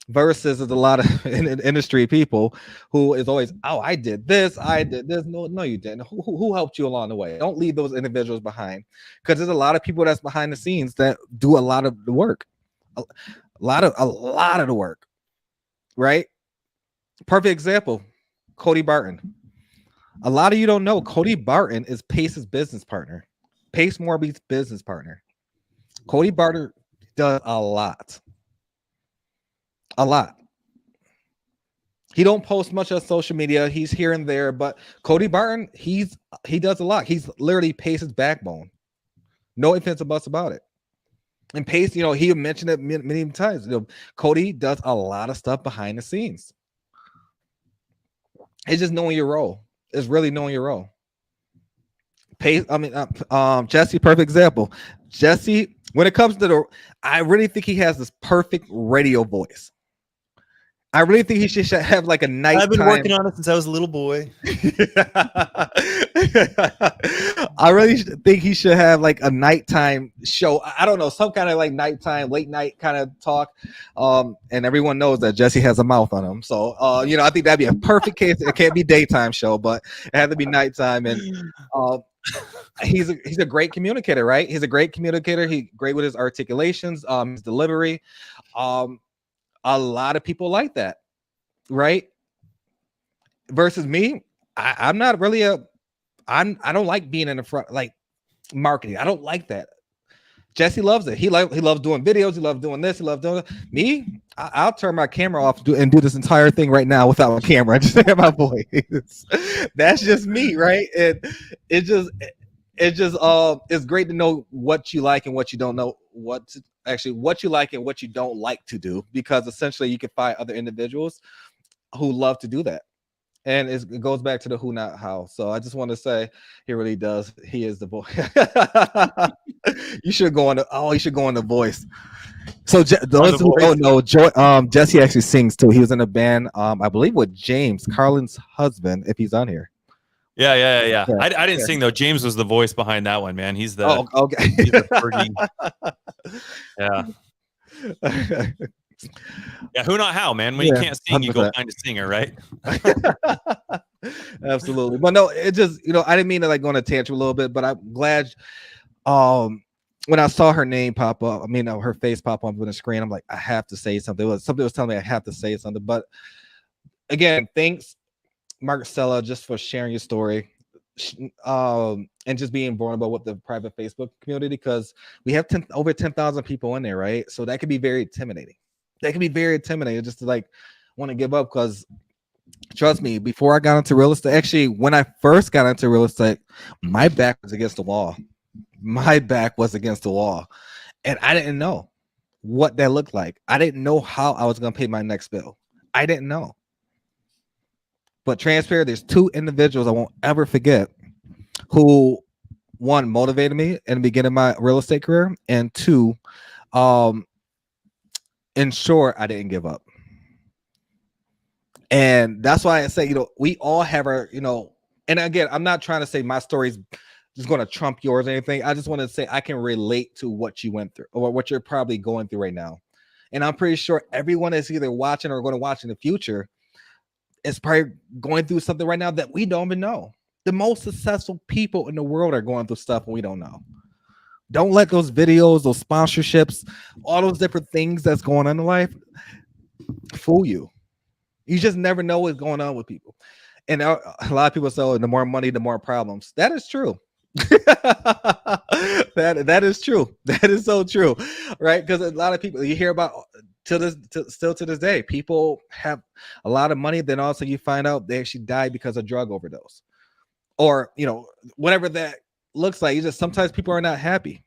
Versus there's a lot of industry people who is always, oh, I did this. No, you didn't. Who helped you along the way? Don't leave those individuals behind, because there's a lot of people that's behind the scenes that do a lot of the work, a lot of the work, right? Perfect example, Cody Barton. A lot of you don't know Cody Barton is Pace's business partner, Pace Morby's business partner. Cody Barton does a lot. He don't post much on social media. He's here and there, but Cody Barton, he does a lot. He's literally Pace's backbone. No ifs, ands, or buts about it. And Pace, he mentioned it many times. Cody does a lot of stuff behind the scenes. It's just knowing your role. It's really knowing your role. Pace, Jesse, perfect example. Jesse, when it comes to I really think he has this perfect radio voice. I really think he should have like a nighttime. I've been working on it since I was a little boy. I really think he should have like a nighttime show. I don't know, some kind of like nighttime, late night kind of talk. And everyone knows that Jesse has a mouth on him. So, I think that'd be a perfect case. It can't be daytime show, but it had to be nighttime. And he's a great communicator, right? He's a great communicator. He's great with his articulations, his delivery. A lot of people like that, right? Versus me, I'm not really I don't like being in the front, like marketing. I don't like that. Jesse loves it. He loves doing videos. He loves doing this. He loves doing it. Me. I'll turn my camera off and do this entire thing right now without a camera. Just hear my voice. That's just me, right? It's great to know what you like and what you don't know. What you like and what you don't like to do, because essentially you can find other individuals who love to do that. And it goes back to the who, not how. So I just want to say he really does. He is the voice. You should go on the Voice. So those who don't know, Jesse actually sings too. He was in a band, I believe, with James, Carlin's husband, if he's on here. Yeah. I didn't sing though. James was the voice behind that one, man. He's the okay. He's the pretty, yeah. Yeah, who not how, man. When you can't sing, 100%. You go find a singer, right? Absolutely. But no, it just, I didn't mean to like go on a tantrum a little bit, but I'm glad when I saw her name pop up, her face pop up on the screen, I'm like, I have to say something. Something was telling me I have to say something. But again, thanks, Marcella, just for sharing your story, and just being vulnerable with the private Facebook community, because we have over 10,000 people in there, right? So that could be very intimidating. Just to like want to give up, because trust me, before I got into real estate, actually, when I first got into real estate, my back was against the wall. And I didn't know what that looked like. I didn't know how I was going to pay my next bill. I didn't know. But transparent, there's two individuals I won't ever forget who, one, motivated me in the beginning of my real estate career, and two, ensure I didn't give up. And that's why I say, we all have our, and again, I'm not trying to say my story's just going to trump yours or anything. I just want to say I can relate to what you went through or what you're probably going through right now. And I'm pretty sure everyone is either watching or going to watch in the future is probably going through something right now that we don't even know. The most successful people in the world are going through stuff we don't know. Don't let those videos, those sponsorships, all those different things that's going on in life fool you. You just never know what's going on with people. And a lot of people say, oh, the more money, the more problems. That is true. that is true. That is so true, right? Because a lot of people you hear about still to this day, people have a lot of money, then also you find out they actually died because of drug overdose, or whatever that looks like. Sometimes people are not happy.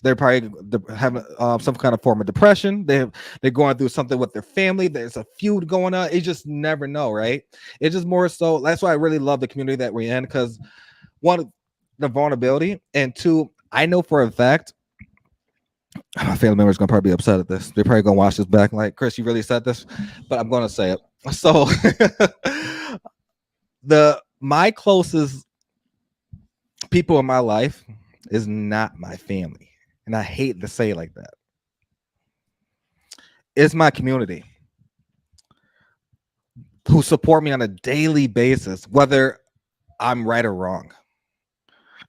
They're probably having some kind of form of depression. They're going through something with their family. There's a feud going on. You just never know, right? It's just more so. That's why I really love the community that we're in, because one, the vulnerability, and two, I know for a fact my family members gonna probably be upset at this. They're probably gonna watch this back like, Chris, you really said this, but I'm gonna say it. So my closest people in my life is not my family. And I hate to say it like that. It's my community who support me on a daily basis, whether I'm right or wrong,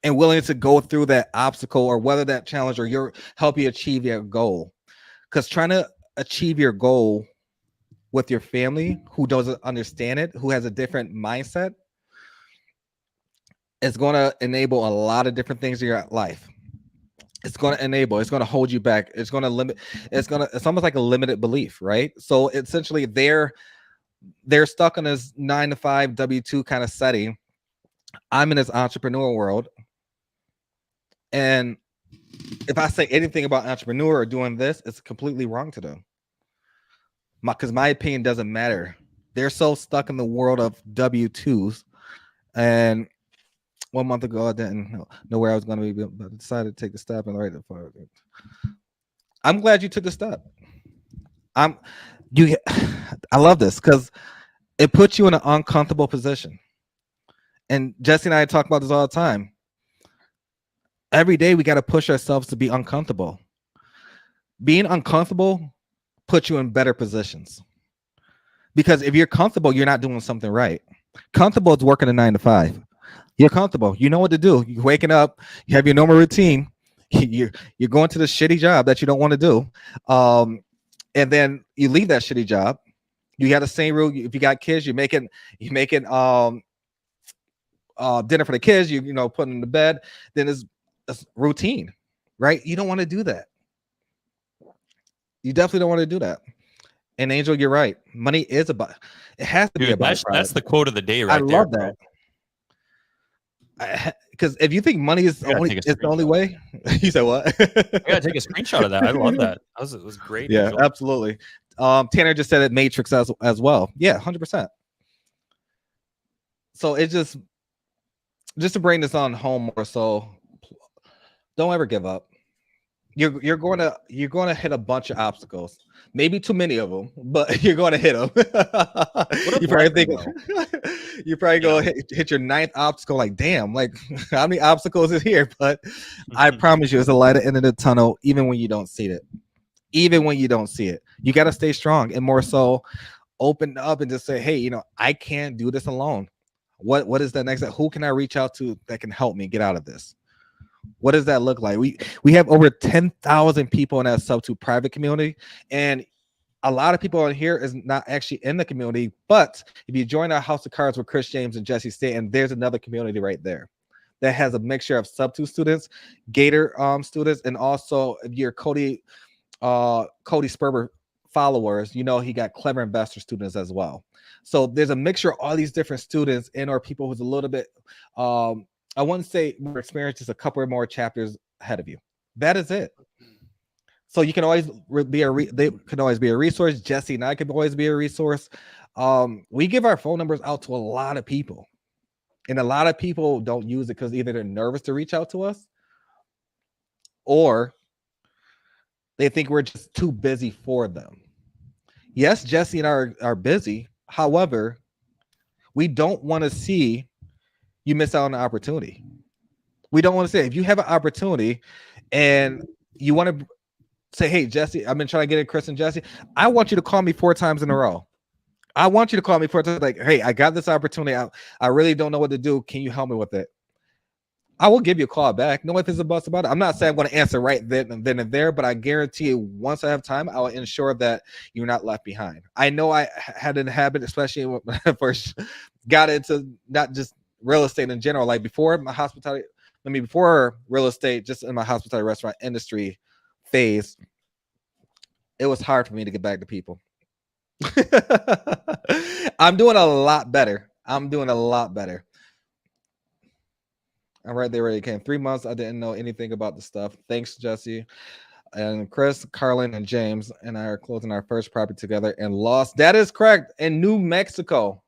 and willing to go through that obstacle or whether that challenge or help you achieve your goal. Because trying to achieve your goal with your family who doesn't understand it, who has a different mindset, is going to enable a lot of different things in your life. It's going to hold you back. It's going to limit. It's almost like a limited belief, right? So essentially they're stuck in this 9-to-5 W-2 kind of setting. I'm in this entrepreneur world. And if I say anything about entrepreneur or doing this, it's completely wrong to them. Because my opinion doesn't matter. They're so stuck in the world of W-2s. And 1 month ago, I didn't know where I was going to be, but I decided to take the step and write it for it. I'm glad you took the step. you I love this because it puts you in an uncomfortable position. And Jesse and I talk about this all the time. Every day we got to push ourselves to be uncomfortable. Being uncomfortable puts you in better positions. Because if you're comfortable, you're not doing something right. Comfortable is working a 9 to 5. You're comfortable. You know what to do. You're waking up. You have your normal routine. You're going to the shitty job that you don't want to do. And then you leave that shitty job. You got the same rule. If you got kids, you're making dinner for the kids. You put them to bed. Then it's routine, right? You don't want to do that. You definitely don't want to do that. And Angel, you're right. Money is about. It has to be about. That's the quote of the day, right? I love that. Because if you think money is the only way, you said what? I gotta take a screenshot of that. I love that. It was great. Yeah, Angel. absolutely. Tanner just said it Matrix as well. Yeah, 100%. So it just to bring this on home more so, don't ever give up. You're going to hit a bunch of obstacles. Maybe too many of them, but you're going to hit them. You probably go hit your 9th obstacle. Like, damn, like how many obstacles is here? But I promise you, it's a light at the end of the tunnel, even when you don't see it. Even when you don't see it, you got to stay strong and more so open up and just say, hey, I can't do this alone. What is the next? Who can I reach out to that can help me get out of this? What does that look like? We have over 10,000 people in that Sub2 private community, and a lot of people on here is not actually in the community. But if you join our House of Cards with Chris James and Jesse Stanton, there's another community right there that has a mixture of Sub2 students, Gator students, and also if you're Cody Sperber followers, he got Clever Investor students as well. So there's a mixture of all these different students or people who's a little bit I wouldn't say more experienced, just a couple more chapters ahead of you. That is it. So you can always they can always be a resource. Jesse and I can always be a resource. We give our phone numbers out to a lot of people, and a lot of people don't use it because either they're nervous to reach out to us, or they think we're just too busy for them. Yes, Jesse and I are busy. However, we don't want to see you miss out on the opportunity. We don't want to say, if you have an opportunity and you want to say, hey, Jesse, I've been trying to get in Chris and Jesse. I want you to call me 4 times in a row. I want you to call me 4 times. Like, hey, I got this opportunity. I really don't know what to do. Can you help me with it? I will give you a call back. No ifs and buts about it. I'm not saying I'm going to answer right then and there, but I guarantee you, once I have time, I will ensure that you're not left behind. I know I had a habit, especially when I first got into not just real estate in general, like before real estate, just in my hospitality restaurant industry phase, it was hard for me to get back to people. I'm doing a lot better. I'm right there where it came. 3 months, I didn't know anything about the stuff. Thanks, Jesse. And Chris, Carlin, and James and I are closing our first property together in Lost. That is correct. In New Mexico.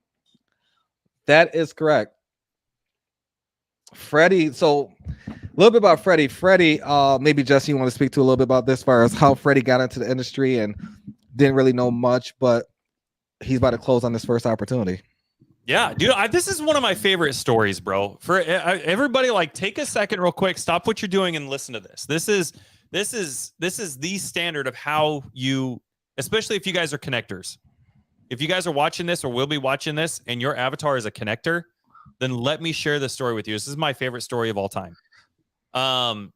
That is correct. Freddie, so a little bit about Freddie. Freddie, maybe Jesse, you want to speak to a little bit about this as far as how Freddie got into the industry and didn't really know much, but he's about to close on this first opportunity. Yeah, dude, this is one of my favorite stories, bro. For everybody, like, take a second real quick, stop what you're doing and listen to this. This is the standard of how you, especially if you guys are connectors. If you guys are watching this or will be watching this and your avatar is a connector, then let me share this story with you. This is my favorite story of all time.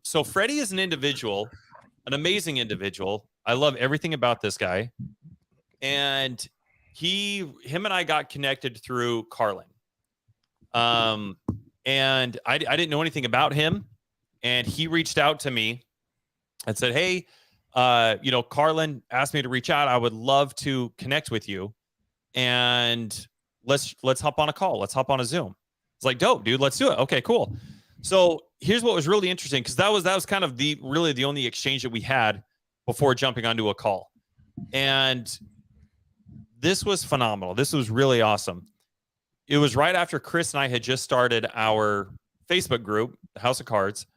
So Freddie is an individual, an amazing individual. I love everything about this guy. And him and I got connected through Carlin. And I didn't know anything about him. And he reached out to me and said, hey, Carlin asked me to reach out. I would love to connect with you. And let's hop on a call. Let's hop on a Zoom. It's like, dope, dude. Let's do it. Okay, cool. So here's what was really interesting, because that was kind of the only exchange that we had before jumping onto a call. And this was phenomenal. This was really awesome. It was right after Chris and I had just started our Facebook group, the House of Cards,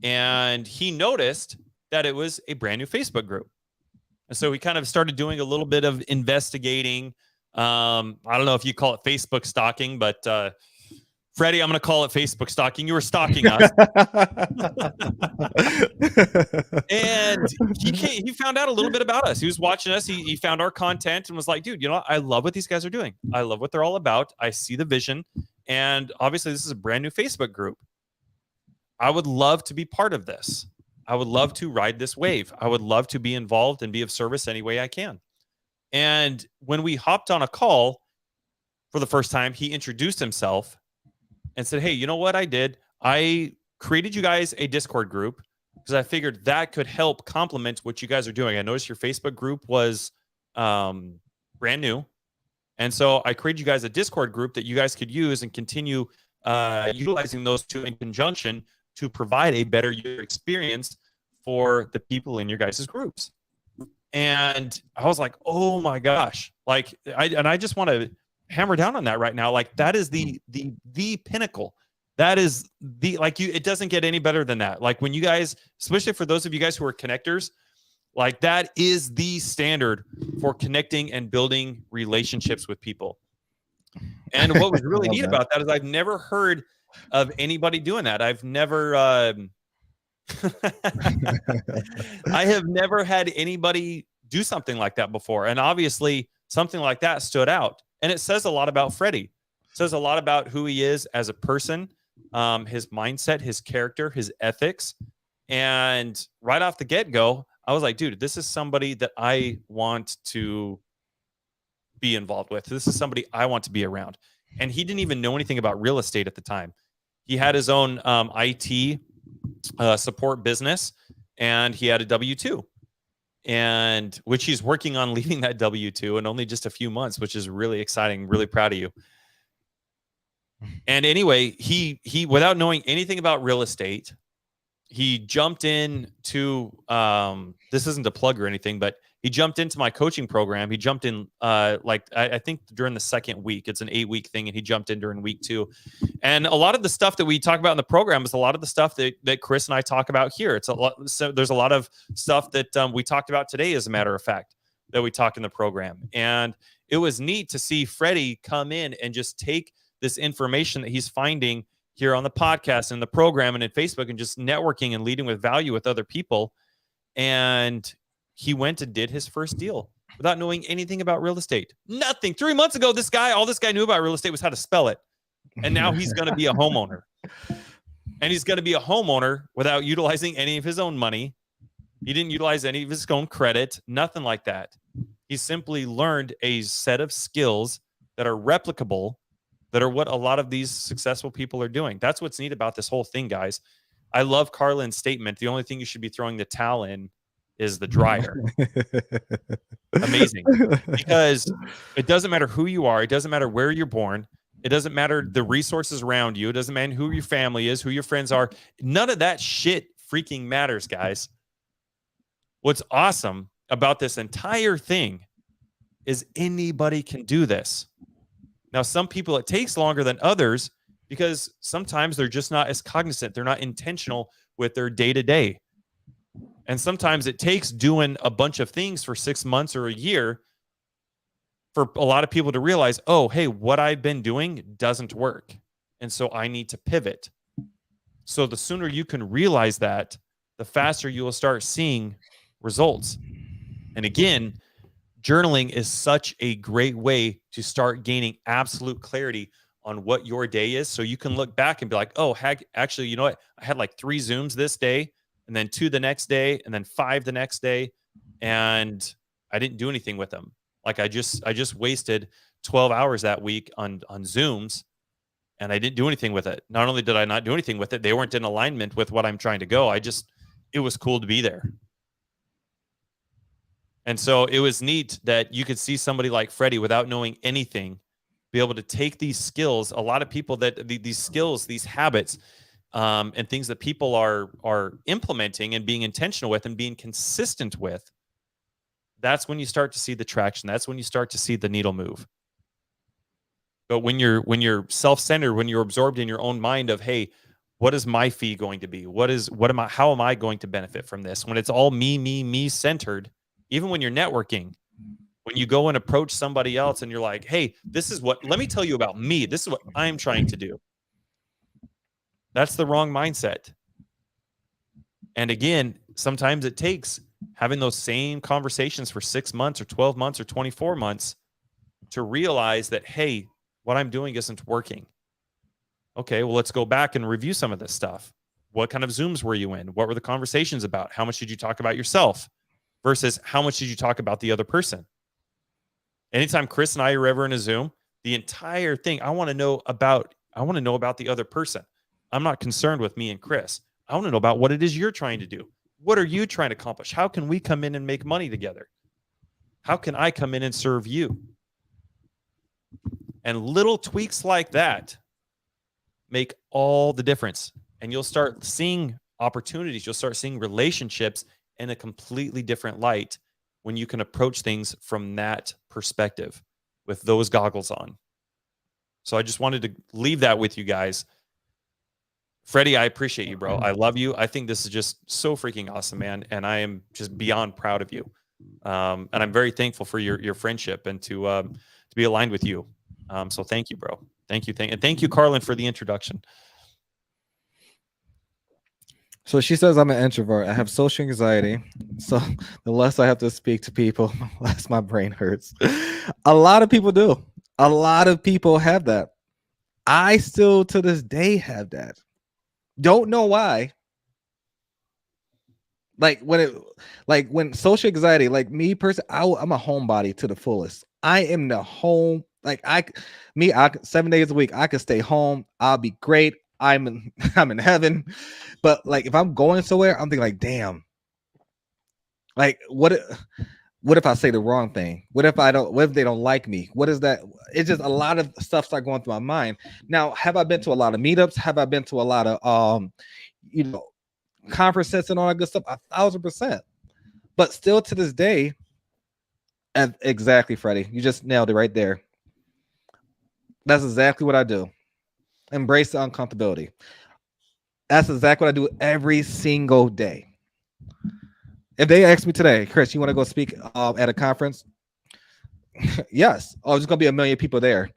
and he noticed that it was a brand new Facebook group. And so we kind of started doing a little bit of investigating. I don't know if you call it Facebook stalking, but Freddie, I'm going to call it Facebook stalking. You were stalking us. And he found out a little bit about us. He was watching us. He found our content and was like, dude, you know what? I love what these guys are doing. I love what they're all about. I see the vision. And obviously, this is a brand new Facebook group. I would love to be part of this. I would love to ride this wave. I would love to be involved and be of service any way I can. And when we hopped on a call for the first time, he introduced himself and said, hey, you know what I did? I created you guys a Discord group because I figured that could help complement what you guys are doing. I noticed your Facebook group was brand new. And so I created you guys a Discord group that you guys could use and continue utilizing those two in conjunction to provide a better user experience for the people in your guys' groups. And I was like, oh my gosh. Like, I just want to hammer down on that right now. Like, that is the pinnacle. That is it doesn't get any better than that. Like, when you guys, especially for those of you guys who are connectors, like, that is the standard for connecting and building relationships with people. And what was really neat about that is I've never heard of anybody doing that. I've never, I have never had anybody do something like that before. And obviously something like that stood out. And it says a lot about Freddie. It says a lot about who he is as a person, his mindset, his character, his ethics. And right off the get-go, I was like, dude, this is somebody that I want to be involved with. This is somebody I want to be around. And he didn't even know anything about real estate at the time. He had his own IT support business, and he had a W-2, and which he's working on leaving that W-2 in only just a few months, which is really exciting. Really proud of you. And anyway, he without knowing anything about real estate, he jumped in to this isn't a plug or anything, but he jumped into my coaching program. He jumped in I think during the second week. It's an 8-week thing, and he jumped in during week 2. And a lot of the stuff that we talk about in the program is a lot of the stuff that Chris and I talk about here. It's a lot. So there's a lot of stuff that we talked about today, as a matter of fact, that we talk in the program. And it was neat to see Freddie come in and just take this information that he's finding here on the podcast and the program and in Facebook and just networking and leading with value with other people. And he went and did his first deal without knowing anything about real estate. Nothing. 3 months ago, all this guy knew about real estate was how to spell it. And now he's going to be a homeowner. And he's going to be a homeowner without utilizing any of his own money. He didn't utilize any of his own credit, nothing like that. He simply learned a set of skills that are replicable, that are what a lot of these successful people are doing. That's what's neat about this whole thing, guys. I love Carlin's statement. The only thing you should be throwing the towel in is the dryer. Amazing. Because it doesn't matter who you are. It doesn't matter where you're born. It doesn't matter the resources around you. It doesn't matter who your family is, who your friends are. None of that shit freaking matters, guys. What's awesome about this entire thing is anybody can do this. Now, some people, it takes longer than others because sometimes they're just not as cognizant. They're not intentional with their day-to-day. And sometimes it takes doing a bunch of things for 6 months or a year for a lot of people to realize, oh, hey, what I've been doing doesn't work. And so I need to pivot. So the sooner you can realize that, the faster you will start seeing results. And again, journaling is such a great way to start gaining absolute clarity on what your day is. So you can look back and be like, oh, actually, you know what? I had like 3 Zooms this day, and then 2 the next day, and then 5 the next day. And I didn't do anything with them. Like I just wasted 12 hours that week on Zooms, and I didn't do anything with it. Not only did I not do anything with it, they weren't in alignment with what I'm trying to go. It was cool to be there. And so it was neat that you could see somebody like Freddie without knowing anything, be able to take these skills. A lot of people these skills, these habits, and things that people are implementing and being intentional with and being consistent with. That's when you start to see the traction. That's when you start to see the needle move. But when you're self-centered, when you're absorbed in your own mind of, hey, what is my fee going to be? How am I going to benefit from this? When it's all me centered, Even when you're networking, when you go and approach somebody else and you're like, hey, let me tell you about me. This is what I'm trying to do. That's the wrong mindset. And again, sometimes it takes having those same conversations for 6 months or 12 months or 24 months to realize that, hey, what I'm doing isn't working. Okay, well, let's go back and review some of this stuff. What kind of Zooms were you in? What were the conversations about? How much did you talk about yourself versus how much did you talk about the other person? Anytime Chris and I are ever in a Zoom, the entire thing, I want to know about the other person. I'm not concerned with me and Chris. I want to know about what it is you're trying to do. What are you trying to accomplish? How can we come in and make money together? How can I come in and serve you? And little tweaks like that make all the difference. And you'll start seeing opportunities. You'll start seeing relationships in a completely different light when you can approach things from that perspective with those goggles on. So I just wanted to leave that with you guys. Freddie, I appreciate you, bro. I love you. I think this is just so freaking awesome, man. And I am just beyond proud of you. And I'm very thankful for your friendship and to be aligned with you. So thank you, bro. Thank you. And thank you, Carlin, for the introduction. So she says I'm an introvert. I have social anxiety. So the less I have to speak to people, the less my brain hurts. A lot of people do. A lot of people have that. I still to this day have that. Don't know why. When social anxiety, like me personally, I'm a homebody to the fullest. I am the home. I 7 days a week, I could stay home. I'll be great. I'm in heaven. But like if I'm going somewhere, I'm thinking like, damn. Like what if I say the wrong thing? What if they don't like me? What is that? It's just a lot of stuff start going through my mind. Now, have I been to a lot of meetups? Have I been to a lot of conferences and all that good stuff? 1,000%. But still to this day, and exactly, Freddie, you just nailed it right there. That's exactly what I do. Embrace the uncomfortability. That's exactly what I do every single day. If they ask me today, Chris, you want to go speak at a conference? Yes. Oh, there's going to be 1 million people there.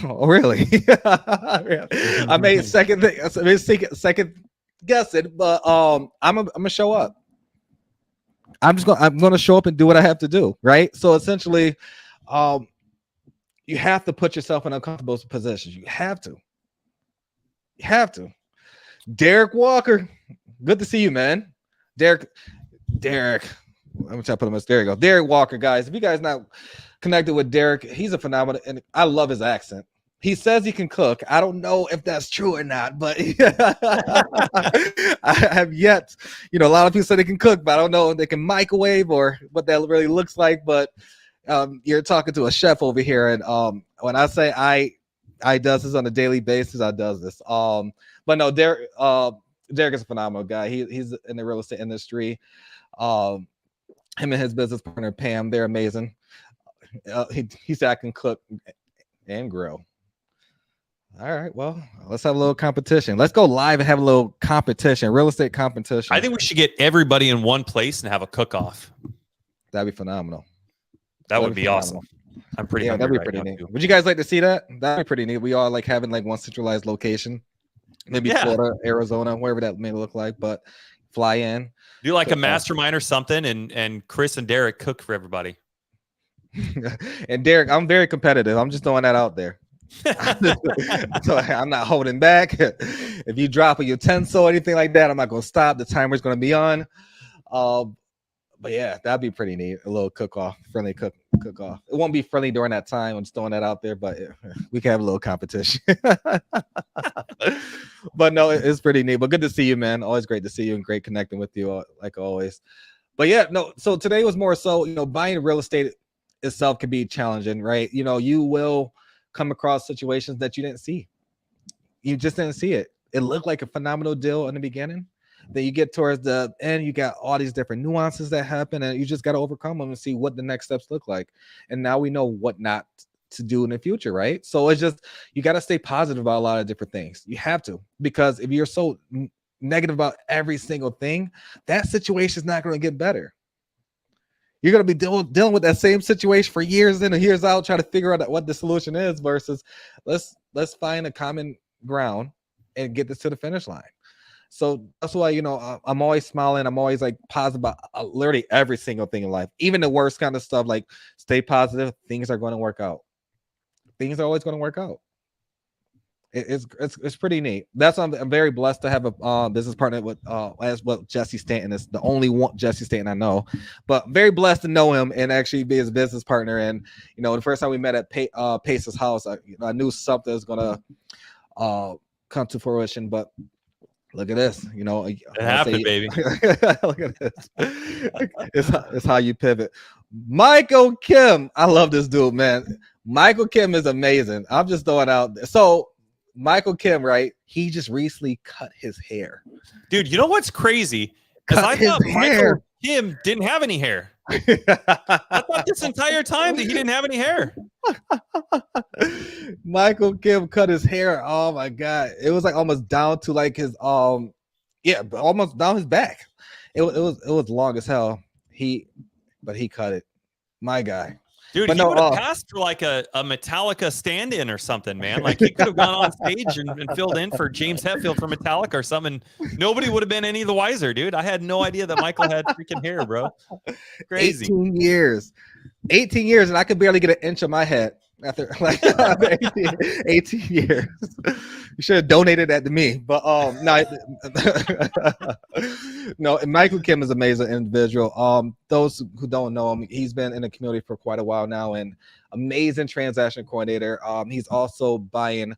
Oh, really? I made second guess it, but I'm gonna show up. I'm going to show up and do what I have to do, right? So essentially, you have to put yourself in uncomfortable positions. You have to. Derek Walker, good to see you, man. Derek, I'm gonna try to put him as there you go. Derek Walker, guys. If you guys not connected with Derek, he's a phenomenon, and I love his accent. He says he can cook. I don't know if that's true or not, but I have yet. A lot of people say they can cook, but I don't know if they can microwave or what that really looks like. But you're talking to a chef over here, and when I say I does this on a daily basis, I does this. But no, Derek is a phenomenal guy. He's in the real estate industry. Him and his business partner Pam, they're amazing. He said I can cook and grill. All right, well, let's have a little competition. Let's go live and have a little competition, real estate competition. I think we should get everybody in one place and have a cook-off. That'd be phenomenal. That would be awesome. I'm pretty hungry that'd be right pretty now, neat. too. Would you guys like to see that? That'd be pretty neat. We all like having like one centralized location, maybe Florida, Arizona, wherever that may look like, but fly in. Do like a mastermind or something, and Chris and Derek cook for everybody. And Derek, I'm very competitive. I'm just throwing that out there. So I'm not holding back. If you drop a utensil or anything like that, I'm not going to stop. The timer's going to be on. But yeah, that'd be pretty neat. A little cook-off, friendly cook-off. It won't be friendly during that time. I'm just throwing that out there, but we can have a little competition. But no, it's pretty neat. But good to see you, man. Always great to see you and great connecting with you, like always. But yeah, no. So today was more so, buying real estate itself can be challenging, right? You will come across situations that you didn't see. You just didn't see it. It looked like a phenomenal deal in the beginning. Then you get towards the end, you got all these different nuances that happen, and you just got to overcome them and see what the next steps look like. And now we know what not to do in the future, right? So it's just, you got to stay positive about a lot of different things. You have to, because if you're so negative about every single thing, that situation is not going to get better. You're gonna be dealing with that same situation for years in and years out, trying to figure out what the solution is. Versus, let's find a common ground and get this to the finish line. So that's why, I'm always smiling. I'm always like positive about literally every single thing in life, even the worst kind of stuff. Like, stay positive. Things are going to work out. Things are always going to work out. It's pretty neat. That's I'm very blessed to have a business partner with as well. Jesse Stanton is the only one Jesse Stanton I know, but very blessed to know him and actually be his business partner. And the first time we met at Pace's house, I knew something was gonna come to fruition. But look at this, it happened, baby. Look at this. It's how you pivot. Michael Kim, I love this dude, man. Michael Kim is amazing. I'm just throwing out there. So Michael Kim, right? He just recently cut his hair. Dude, you know what's crazy? Because I thought Michael Kim didn't have any hair. I thought this entire time that he didn't have any hair. Michael Kim cut his hair. Oh my god. It was like almost down to like his almost down his back. It was long as hell. But he cut it. My guy. Dude, he would have passed for like a Metallica stand-in or something, man. Like, he could have gone on stage and filled in for James Hetfield from Metallica or something. Nobody would have been any the wiser, dude. I had no idea that Michael had freaking hair, bro. Crazy. 18 years, and I could barely get an inch of my head after 18 years. You should have donated that to me. But no, Michael Kim is an amazing individual. Those who don't know him, he's been in the community for quite a while now, and amazing transaction coordinator. He's also buying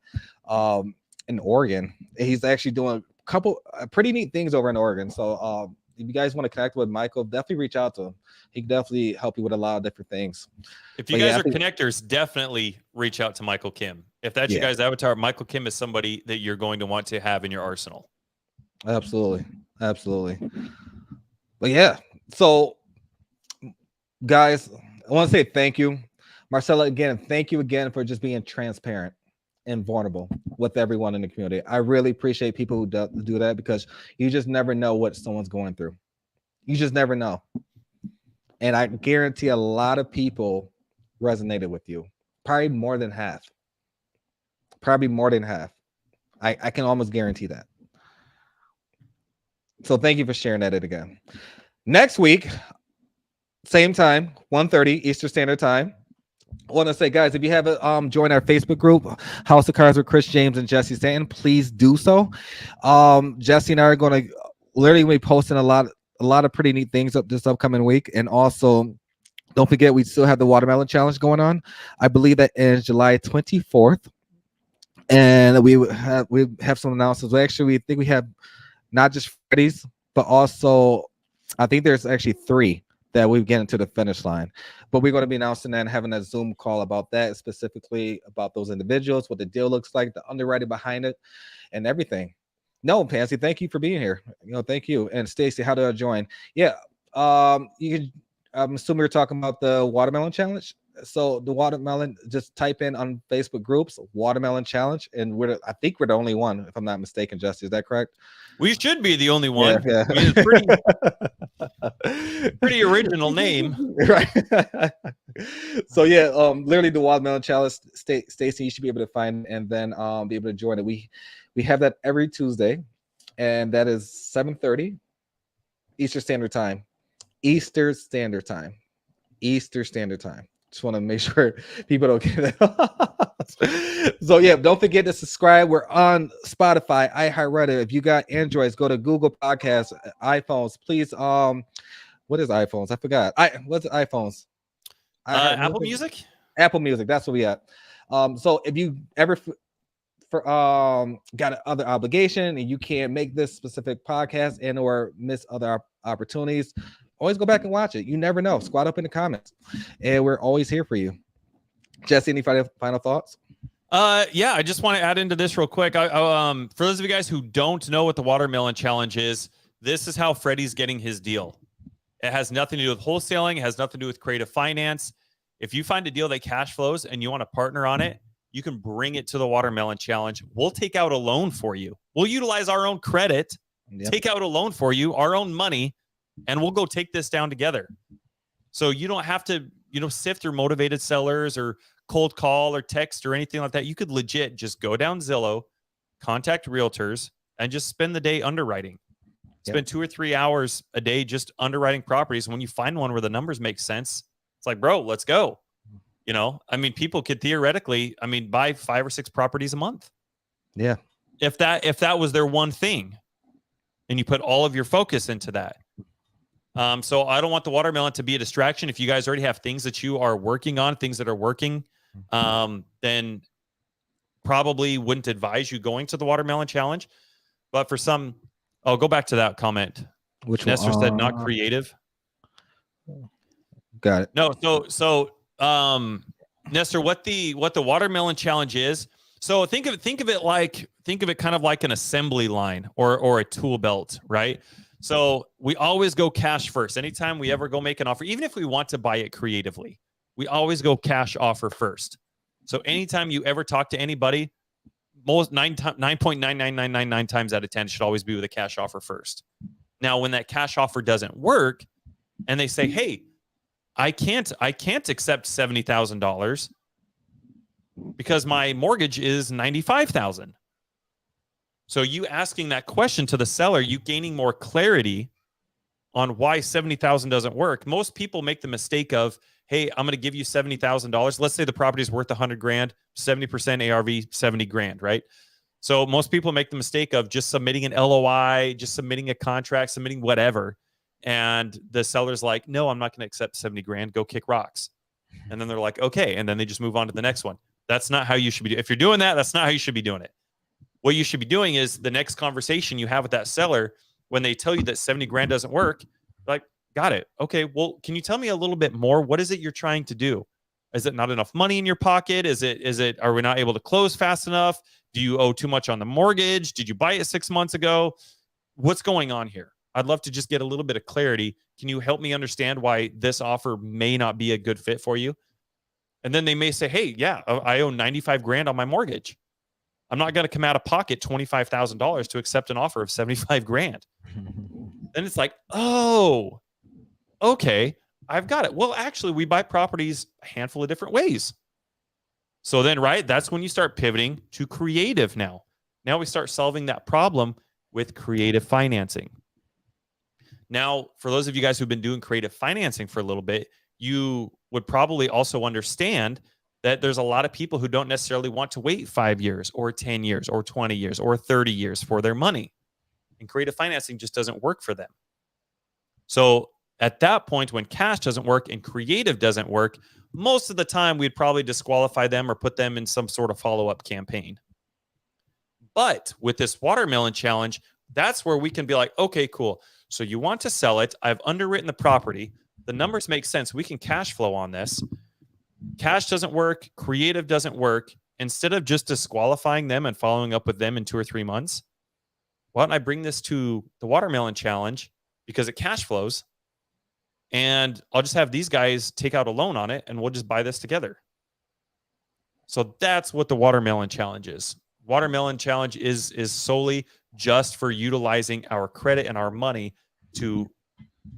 in Oregon. He's actually doing a couple pretty neat things over in Oregon. So if you guys want to connect with Michael, definitely reach out to him. He can definitely help you with a lot of different things. If you guys are connectors, definitely reach out to Michael Kim. If that's your guys' avatar, Michael Kim is somebody that you're going to want to have in your arsenal. Absolutely. But yeah, so guys, I want to say thank you. Marcella, again, thank you again for just being transparent and vulnerable with everyone in the community. I really appreciate people who do that, because you just never know what someone's going through. You just never know. And I guarantee a lot of people resonated with you. Probably more than half. I can almost guarantee that. So thank you for sharing that again. Next week, same time, 1:30 Eastern Standard Time. I want to say, guys, if you haven't joined our Facebook group, House of Cards with Chris James and Jesse Stanton, please do so. Jesse and I are going to literally be posting a lot of pretty neat things up this upcoming week. And also, don't forget, we still have the Watermelon Challenge going on. I believe that ends July 24th. And we have some announcements. We think we have not just Freddy's, but also I think there's actually 3 that we've getting to the finish line. But we're going to be announcing that and having a Zoom call about that, specifically about those individuals, what the deal looks like, the underwriting behind it, and everything. No, Pansy, thank you for being here. Thank you. And Stacy, how do I join? Yeah, you can. I'm assuming you're talking about the Watermelon Challenge. So the Watermelon, just type in on Facebook groups Watermelon Challenge, and I think we're the only one, if I'm not mistaken. Jesse, is that correct? We should be the only one. Yeah. I mean, it's pretty original name, right? So yeah, literally the Watermelon Challenge. Stacy, you should be able to find and then be able to join it. We have that every Tuesday, and that is 7:30 Eastern Standard Time. Eastern Standard Time. Just want to make sure people don't get that. So yeah, don't forget to subscribe. We're on Spotify, iHeartRadio. If you got Androids, go to Google Podcasts, iPhones. Please, what is iPhones? I forgot. What's iPhones? Apple Music. Apple Music. That's what we at. So if you ever got other obligation and you can't make this specific podcast and or miss other opportunities, always go back and watch it. You never know. Squat up in the comments, and we're always here for you. Jesse, any final thoughts? Yeah, I just want to add into this real quick. For those of you guys who don't know what the Watermelon Challenge is, this is how Freddie's getting his deal. It has nothing to do with wholesaling. It has nothing to do with creative finance. If you find a deal that cash flows and you want to partner on it, you can bring it to the Watermelon Challenge. We'll take out a loan for you. We'll utilize our own credit, take out a loan for you, our own money, and we'll go take this down together. So you don't have to, sift through motivated sellers or cold call or text or anything like that. You could legit just go down Zillow, contact realtors, and just spend the day underwriting. Spend 2 or 3 hours a day just underwriting properties. And when you find one where the numbers make sense, it's like, bro, let's go. People could theoretically, buy 5 or 6 properties a month. Yeah. If that was their one thing, and you put all of your focus into that. So I don't want the watermelon to be a distraction. If you guys already have things that you are working on, things that are working, then probably wouldn't advise you going to the watermelon challenge. But for some, I'll go back to that comment. Which Nestor said not creative. Got it. No, so Nestor, what the watermelon challenge is. So think of it kind of like an assembly line or a tool belt, right? So we always go cash first. Anytime we ever go make an offer, even if we want to buy it creatively, we always go cash offer first. So anytime you ever talk to anybody, most 9.99999 times out of 10 should always be with a cash offer first. Now, when that cash offer doesn't work, and they say, "Hey, I can't accept $70,000 because my mortgage is $95,000." So you asking that question to the seller, you gaining more clarity on why $70,000 doesn't work. Most people make the mistake of, "Hey, I'm going to give you $70,000. Let's say the property is worth $100,000, 70% ARV, $70,000, right? So most people make the mistake of just submitting an LOI, just submitting a contract, submitting whatever. And the seller's like, "No, I'm not going to accept $70,000. Go kick rocks." And then they're like, "Okay." And then they just move on to the next one. That's not how you should be doing it. If you're doing that, that's not how you should be doing it. What you should be doing is the next conversation you have with that seller, when they tell you that $70,000 doesn't work, like, "Got it. Okay. Well, can you tell me a little bit more? What is it you're trying to do? Is it not enough money in your pocket? Are we not able to close fast enough? Do you owe too much on the mortgage? Did you buy it 6 months ago? What's going on here? I'd love to just get a little bit of clarity. Can you help me understand why this offer may not be a good fit for you?" And then they may say, "Hey, yeah, I owe $95,000 on my mortgage. I'm not going to come out of pocket $25,000 to accept an offer of $75,000. Then it's like, "Oh, okay, I've got it." Well, actually, we buy properties a handful of different ways. So then, right, that's when you start pivoting to creative now. Now we start solving that problem with creative financing. Now, for those of you guys who've been doing creative financing for a little bit, you would probably also understand that there's a lot of people who don't necessarily want to wait 5 years or 10 years or 20 years or 30 years for their money. And creative financing just doesn't work for them. So at that point, when cash doesn't work and creative doesn't work, most of the time we'd probably disqualify them or put them in some sort of follow-up campaign. But with this watermelon challenge, that's where we can be like, "Okay, cool. So you want to sell it. I've underwritten the property. The numbers make sense. We can cash flow on this. Cash doesn't work. Creative doesn't work. Instead of just disqualifying them and following up with them in 2 or 3 months, why don't I bring this to the watermelon challenge because it cash flows, and I'll just have these guys take out a loan on it, and we'll just buy this together." So that's what the watermelon challenge is. Watermelon challenge is solely just for utilizing our credit and our money to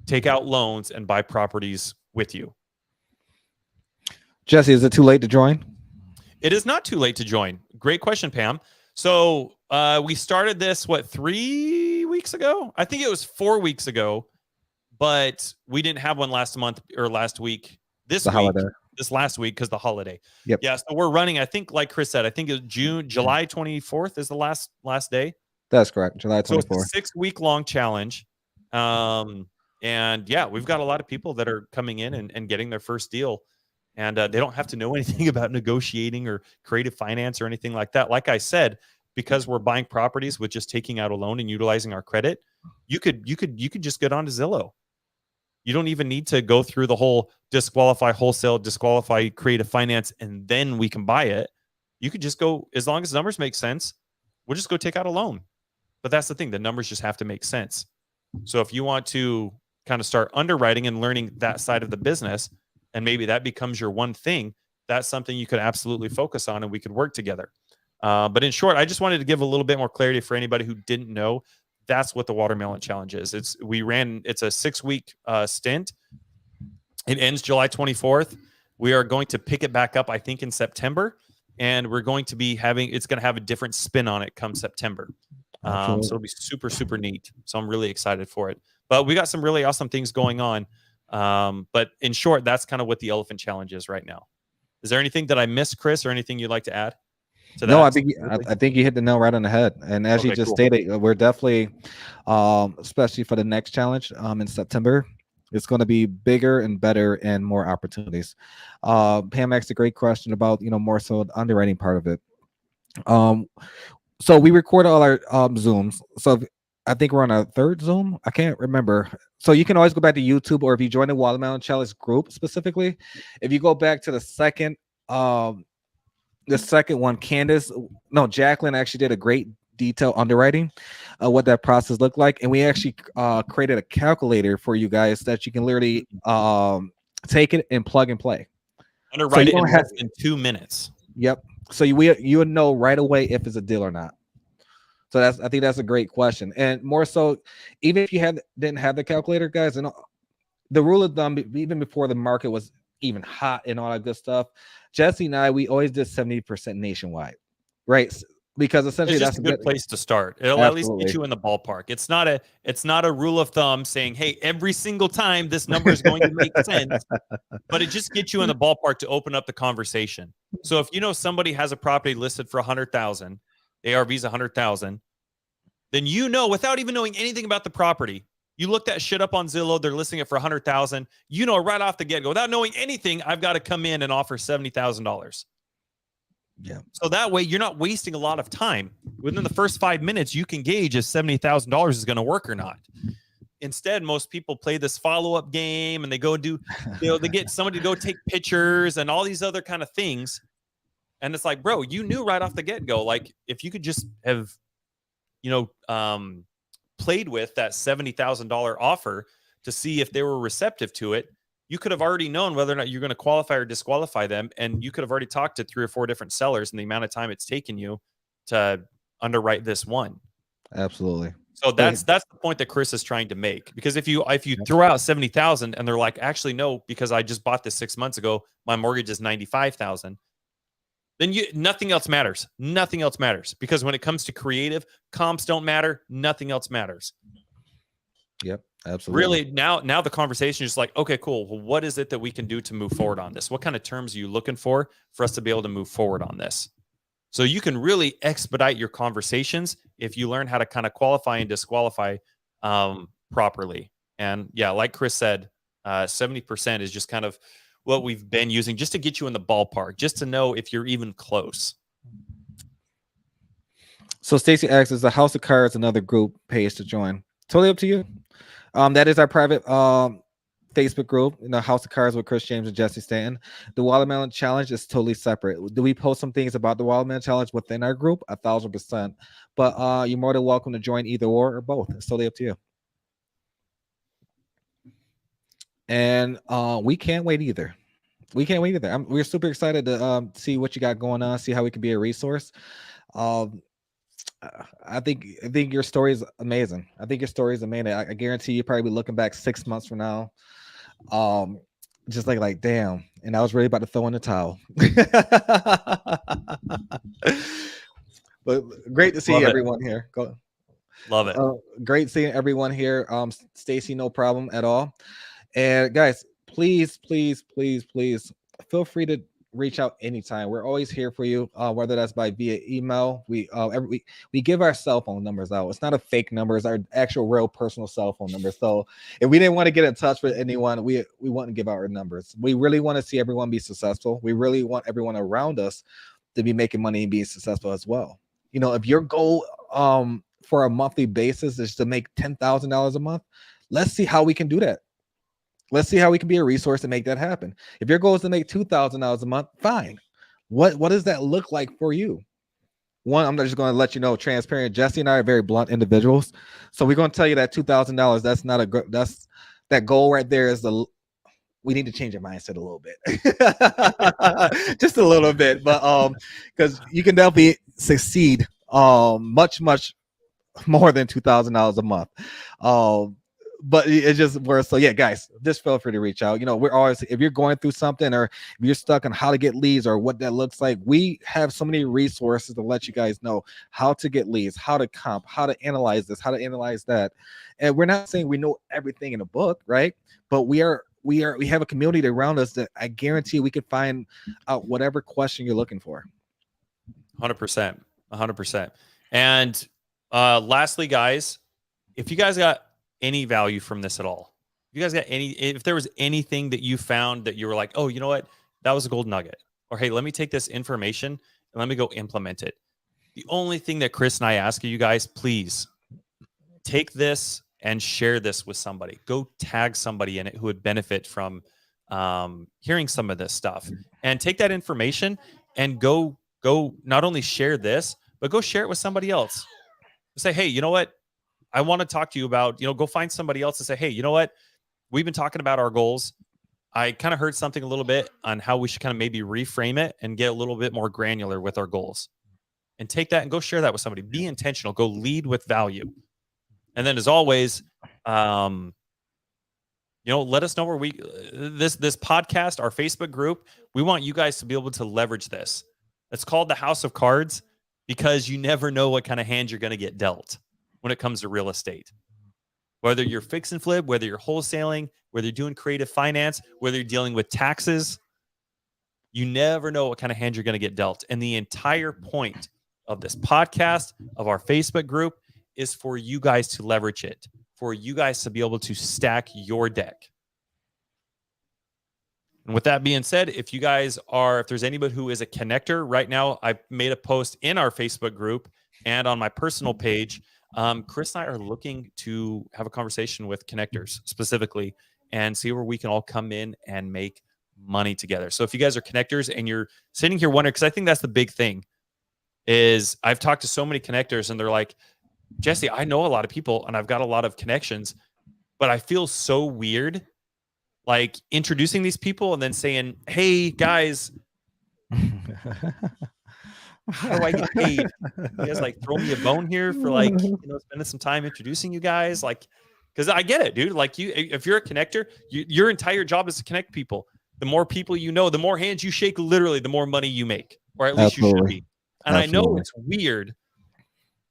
take out loans and buy properties with you. Jesse, is it too late to join? It is not too late to join. Great question, Pam. So we started this, 3 weeks ago? I think it was 4 weeks ago, but we didn't have one last month or last week. This last week because the holiday. Yep. Yeah. So we're running, I think, like Chris said, I think it's July 24th is the last day. That's correct. July 24th. So it's a 6-week-long challenge. And yeah, we've got a lot of people that are coming in and getting their first deal. And they don't have to know anything about negotiating or creative finance or anything like that. Like I said, because we're buying properties with just taking out a loan and utilizing our credit, you could just get onto Zillow. You don't even need to go through the whole disqualify wholesale, disqualify creative finance, and then we can buy it. You could just go, as long as numbers make sense, we'll just go take out a loan. But that's the thing, the numbers just have to make sense. So if you want to kind of start underwriting and learning that side of the business, and maybe that becomes your one thing, that's something you could absolutely focus on and we could work together. But in short, I just wanted to give a little bit more clarity for anybody who didn't know. That's what the watermelon challenge is. It's a 6-week stint. It ends July 24th. We are going to pick it back up, I think, in September, and we're going to be having. It's going to have a different spin on it come September. So it'll be super, super neat. So I'm really excited for it. But we got some really awesome things going on. But in short, that's kind of what the Elephant Challenge is right now. Is there anything that I missed, Chris, or anything you'd like to add to that? No, I think you hit the nail right on the head. And as you just stated, we're definitely, especially for the next challenge in September, it's going to be bigger and better and more opportunities. Pam asked a great question about, more so the underwriting part of it. So we record all our Zooms. So I think we're on our third Zoom. I can't remember. So you can always go back to YouTube, or if you join the Watermelon Challenge group specifically, if you go back to the second one, Jacqueline actually did a great detail underwriting what that process looked like. And we actually created a calculator for you guys that you can literally take it and plug and play. Underwrite it in less than 2 minutes. Yep. So you would know right away if it's a deal or not. So I think that's a great question. And more so, even if you didn't have the calculator, guys, and the rule of thumb, even before the market was even hot and all that good stuff, Jesse and I, we always did 70% nationwide, right? Because essentially that's a good place to start. It'll at least get you in the ballpark. It's not a rule of thumb saying, hey, every single time this number is going to make sense, but it just gets you in the ballpark to open up the conversation. So if somebody has a property listed for 100,000, ARV's 100,000, then without even knowing anything about the property, you look that shit up on Zillow, they're listing it for 100,000. Right off the get-go, without knowing anything, I've got to come in and offer $70,000. Yeah. So that way you're not wasting a lot of time. Within the first 5 minutes, you can gauge if $70,000 is going to work or not. Instead, most people play this follow-up game and they go do, they get somebody to go take pictures and all these other kind of things. And it's like, bro, you knew right off the get-go, like if you could just have, played with that $70,000 offer to see if they were receptive to it, you could have already known whether or not you're going to qualify or disqualify them. And you could have already talked to 3 or 4 different sellers in the amount of time it's taken you to underwrite this one. Absolutely. So that's the point that Chris is trying to make. Because if you throw out 70,000 and they're like, actually, no, because I just bought this 6 months ago, my mortgage is 95,000. Then nothing else matters. Nothing else matters. Because when it comes to creative, comps don't matter. Nothing else matters. Yep, absolutely. Really, now the conversation is just like, okay, cool. Well, what is it that we can do to move forward on this? What kind of terms are you looking for us to be able to move forward on this? So you can really expedite your conversations if you learn how to kind of qualify and disqualify properly. And yeah, like Chris said, 70% is just kind of what we've been using just to get you in the ballpark, just to know if you're even close. So Stacy asks, is the House of Cards another group page to join? Totally up to you. That is our private Facebook group, House of Cards with Chris James and Jesse Stanton. The Watermelon Challenge is totally separate. Do we post some things about the Watermelon Challenge within our group? 1,000%. But you're more than welcome to join either or both. It's totally up to you. And we can't wait either. We're super excited to see what you got going on, see how we can be a resource. I think your story is amazing. I guarantee you probably be looking back 6 months from now, just like damn, and I was really about to throw in the towel. But great to see everyone here. Love it. Great seeing everyone here. Stacy, no problem at all. And guys, please feel free to reach out anytime. We're always here for you, whether that's via email. We give our cell phone numbers out. It's not a fake number, it's our actual real personal cell phone number. So if we didn't want to get in touch with anyone, we want to give out our numbers. We really want to see everyone be successful. We really want everyone around us to be making money and being successful as well. If your goal for a monthly basis is to make $10,000 a month, let's see how we can do that. Let's see how we can be a resource to make that happen. If your goal is to make $2,000 a month, fine. What does that look like for you? One, I'm just going to let you know, transparent. Jesse and I are very blunt individuals, so we're going to tell you that $2,000. That's not that goal right there is we need to change your mindset a little bit, just a little bit, but because you can definitely succeed much more than $2,000 a month. but it's just worse. So yeah, guys, just feel free to reach out. We're always, if you're going through something or if you're stuck on how to get leads or what that looks like, we have so many resources to let you guys know how to get leads, how to comp, how to analyze this, how to analyze that. And we're not saying we know everything in a book, right? But we have a community around us that I guarantee we could find out whatever question you're looking for. 100%. And lastly, guys, if you guys got any value from this at all, if there was anything that you found that you were like, oh, you know what, that was a gold nugget, or hey, let me take this information and let me go implement it. The only thing that Chris and I ask of you guys, please take this and share this with somebody. Go tag somebody in it who would benefit from hearing some of this stuff, and take that information and go not only share this, but go share it with somebody else. Say, hey, you know what? I want to talk to you about, go find somebody else and say, hey, you know what? We've been talking about our goals. I kind of heard something a little bit on how we should kind of maybe reframe it and get a little bit more granular with our goals, and take that and go share that with somebody. Be intentional, go lead with value. And then as always, let us know where this podcast, our Facebook group, we want you guys to be able to leverage this. It's called the House of Cards because you never know what kind of hand you're going to get dealt when it comes to real estate. Whether you're fix and flip, whether you're wholesaling, whether you're doing creative finance, whether you're dealing with taxes, you never know what kind of hand you're going to get dealt. And the entire point of this podcast, of our Facebook group, is for you guys to leverage it, for you guys to be able to stack your deck. And with that being said, if there's anybody who is a connector right now, I've made a post in our Facebook group and on my personal page. Chris and I are looking to have a conversation with connectors specifically and see where we can all come in and make money together. So if you guys are connectors and you're sitting here wondering, because I think that's the big thing, is I've talked to so many connectors and they're like, Jesse, I know a lot of people and I've got a lot of connections, but I feel so weird like introducing these people and then saying, hey guys, how do I get paid? You guys like throw me a bone here for spending some time introducing you guys. Like, because I get it, dude. Like if you're a connector, your entire job is to connect people. The more people you know, the more hands you shake, literally, the more money you make, or at least you should be. And I know it's weird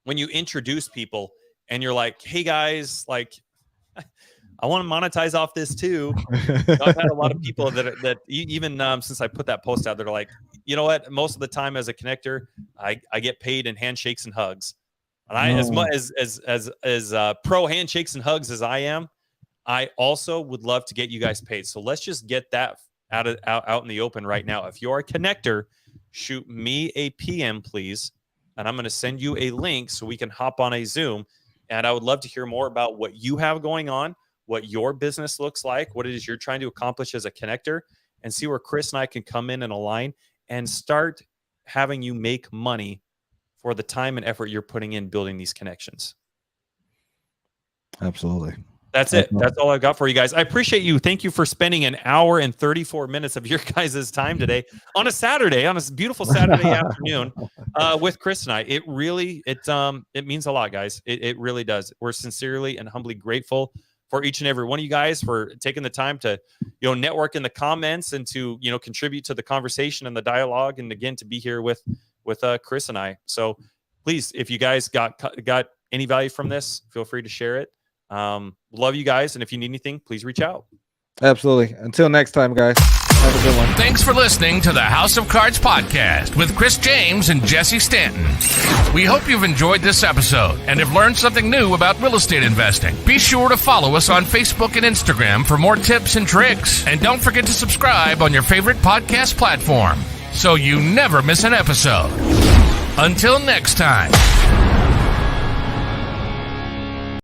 when you introduce people and you're like, hey guys, like I want to monetize off this too. I've had a lot of people that even since I put that post out, they're like, you know what? Most of the time as a connector, I get paid in handshakes and hugs. And I, as much as pro handshakes and hugs as I am, I also would love to get you guys paid. So let's just get that out in the open right now. If you're a connector, shoot me a PM, please. And I'm going to send you a link so we can hop on a Zoom. And I would love to hear more about what you have going on, what your business looks like, what it is you're trying to accomplish as a connector, and see where Chris and I can come in and align and start having you make money for the time and effort you're putting in building these connections. Absolutely. That's it. That's all I've got for you guys. I appreciate you. Thank you for spending an hour and 34 minutes of your guys' time today on a Saturday, on a beautiful Saturday afternoon with Chris and I. It really, it means a lot, guys. It really does. We're sincerely and humbly grateful for each and every one of you guys for taking the time to, network in the comments and to, contribute to the conversation and the dialogue. And again, to be here with Chris and I. So please, if you guys got any value from this, feel free to share it. Love you guys. And if you need anything, please reach out. Absolutely. Until next time, guys. Have a good one. Thanks for listening to the House of Cards podcast with Chris James and Jesse Stanton. We hope you've enjoyed this episode and have learned something new about real estate investing. Be sure to follow us on Facebook and Instagram for more tips and tricks. And don't forget to subscribe on your favorite podcast platform so you never miss an episode. Until next time.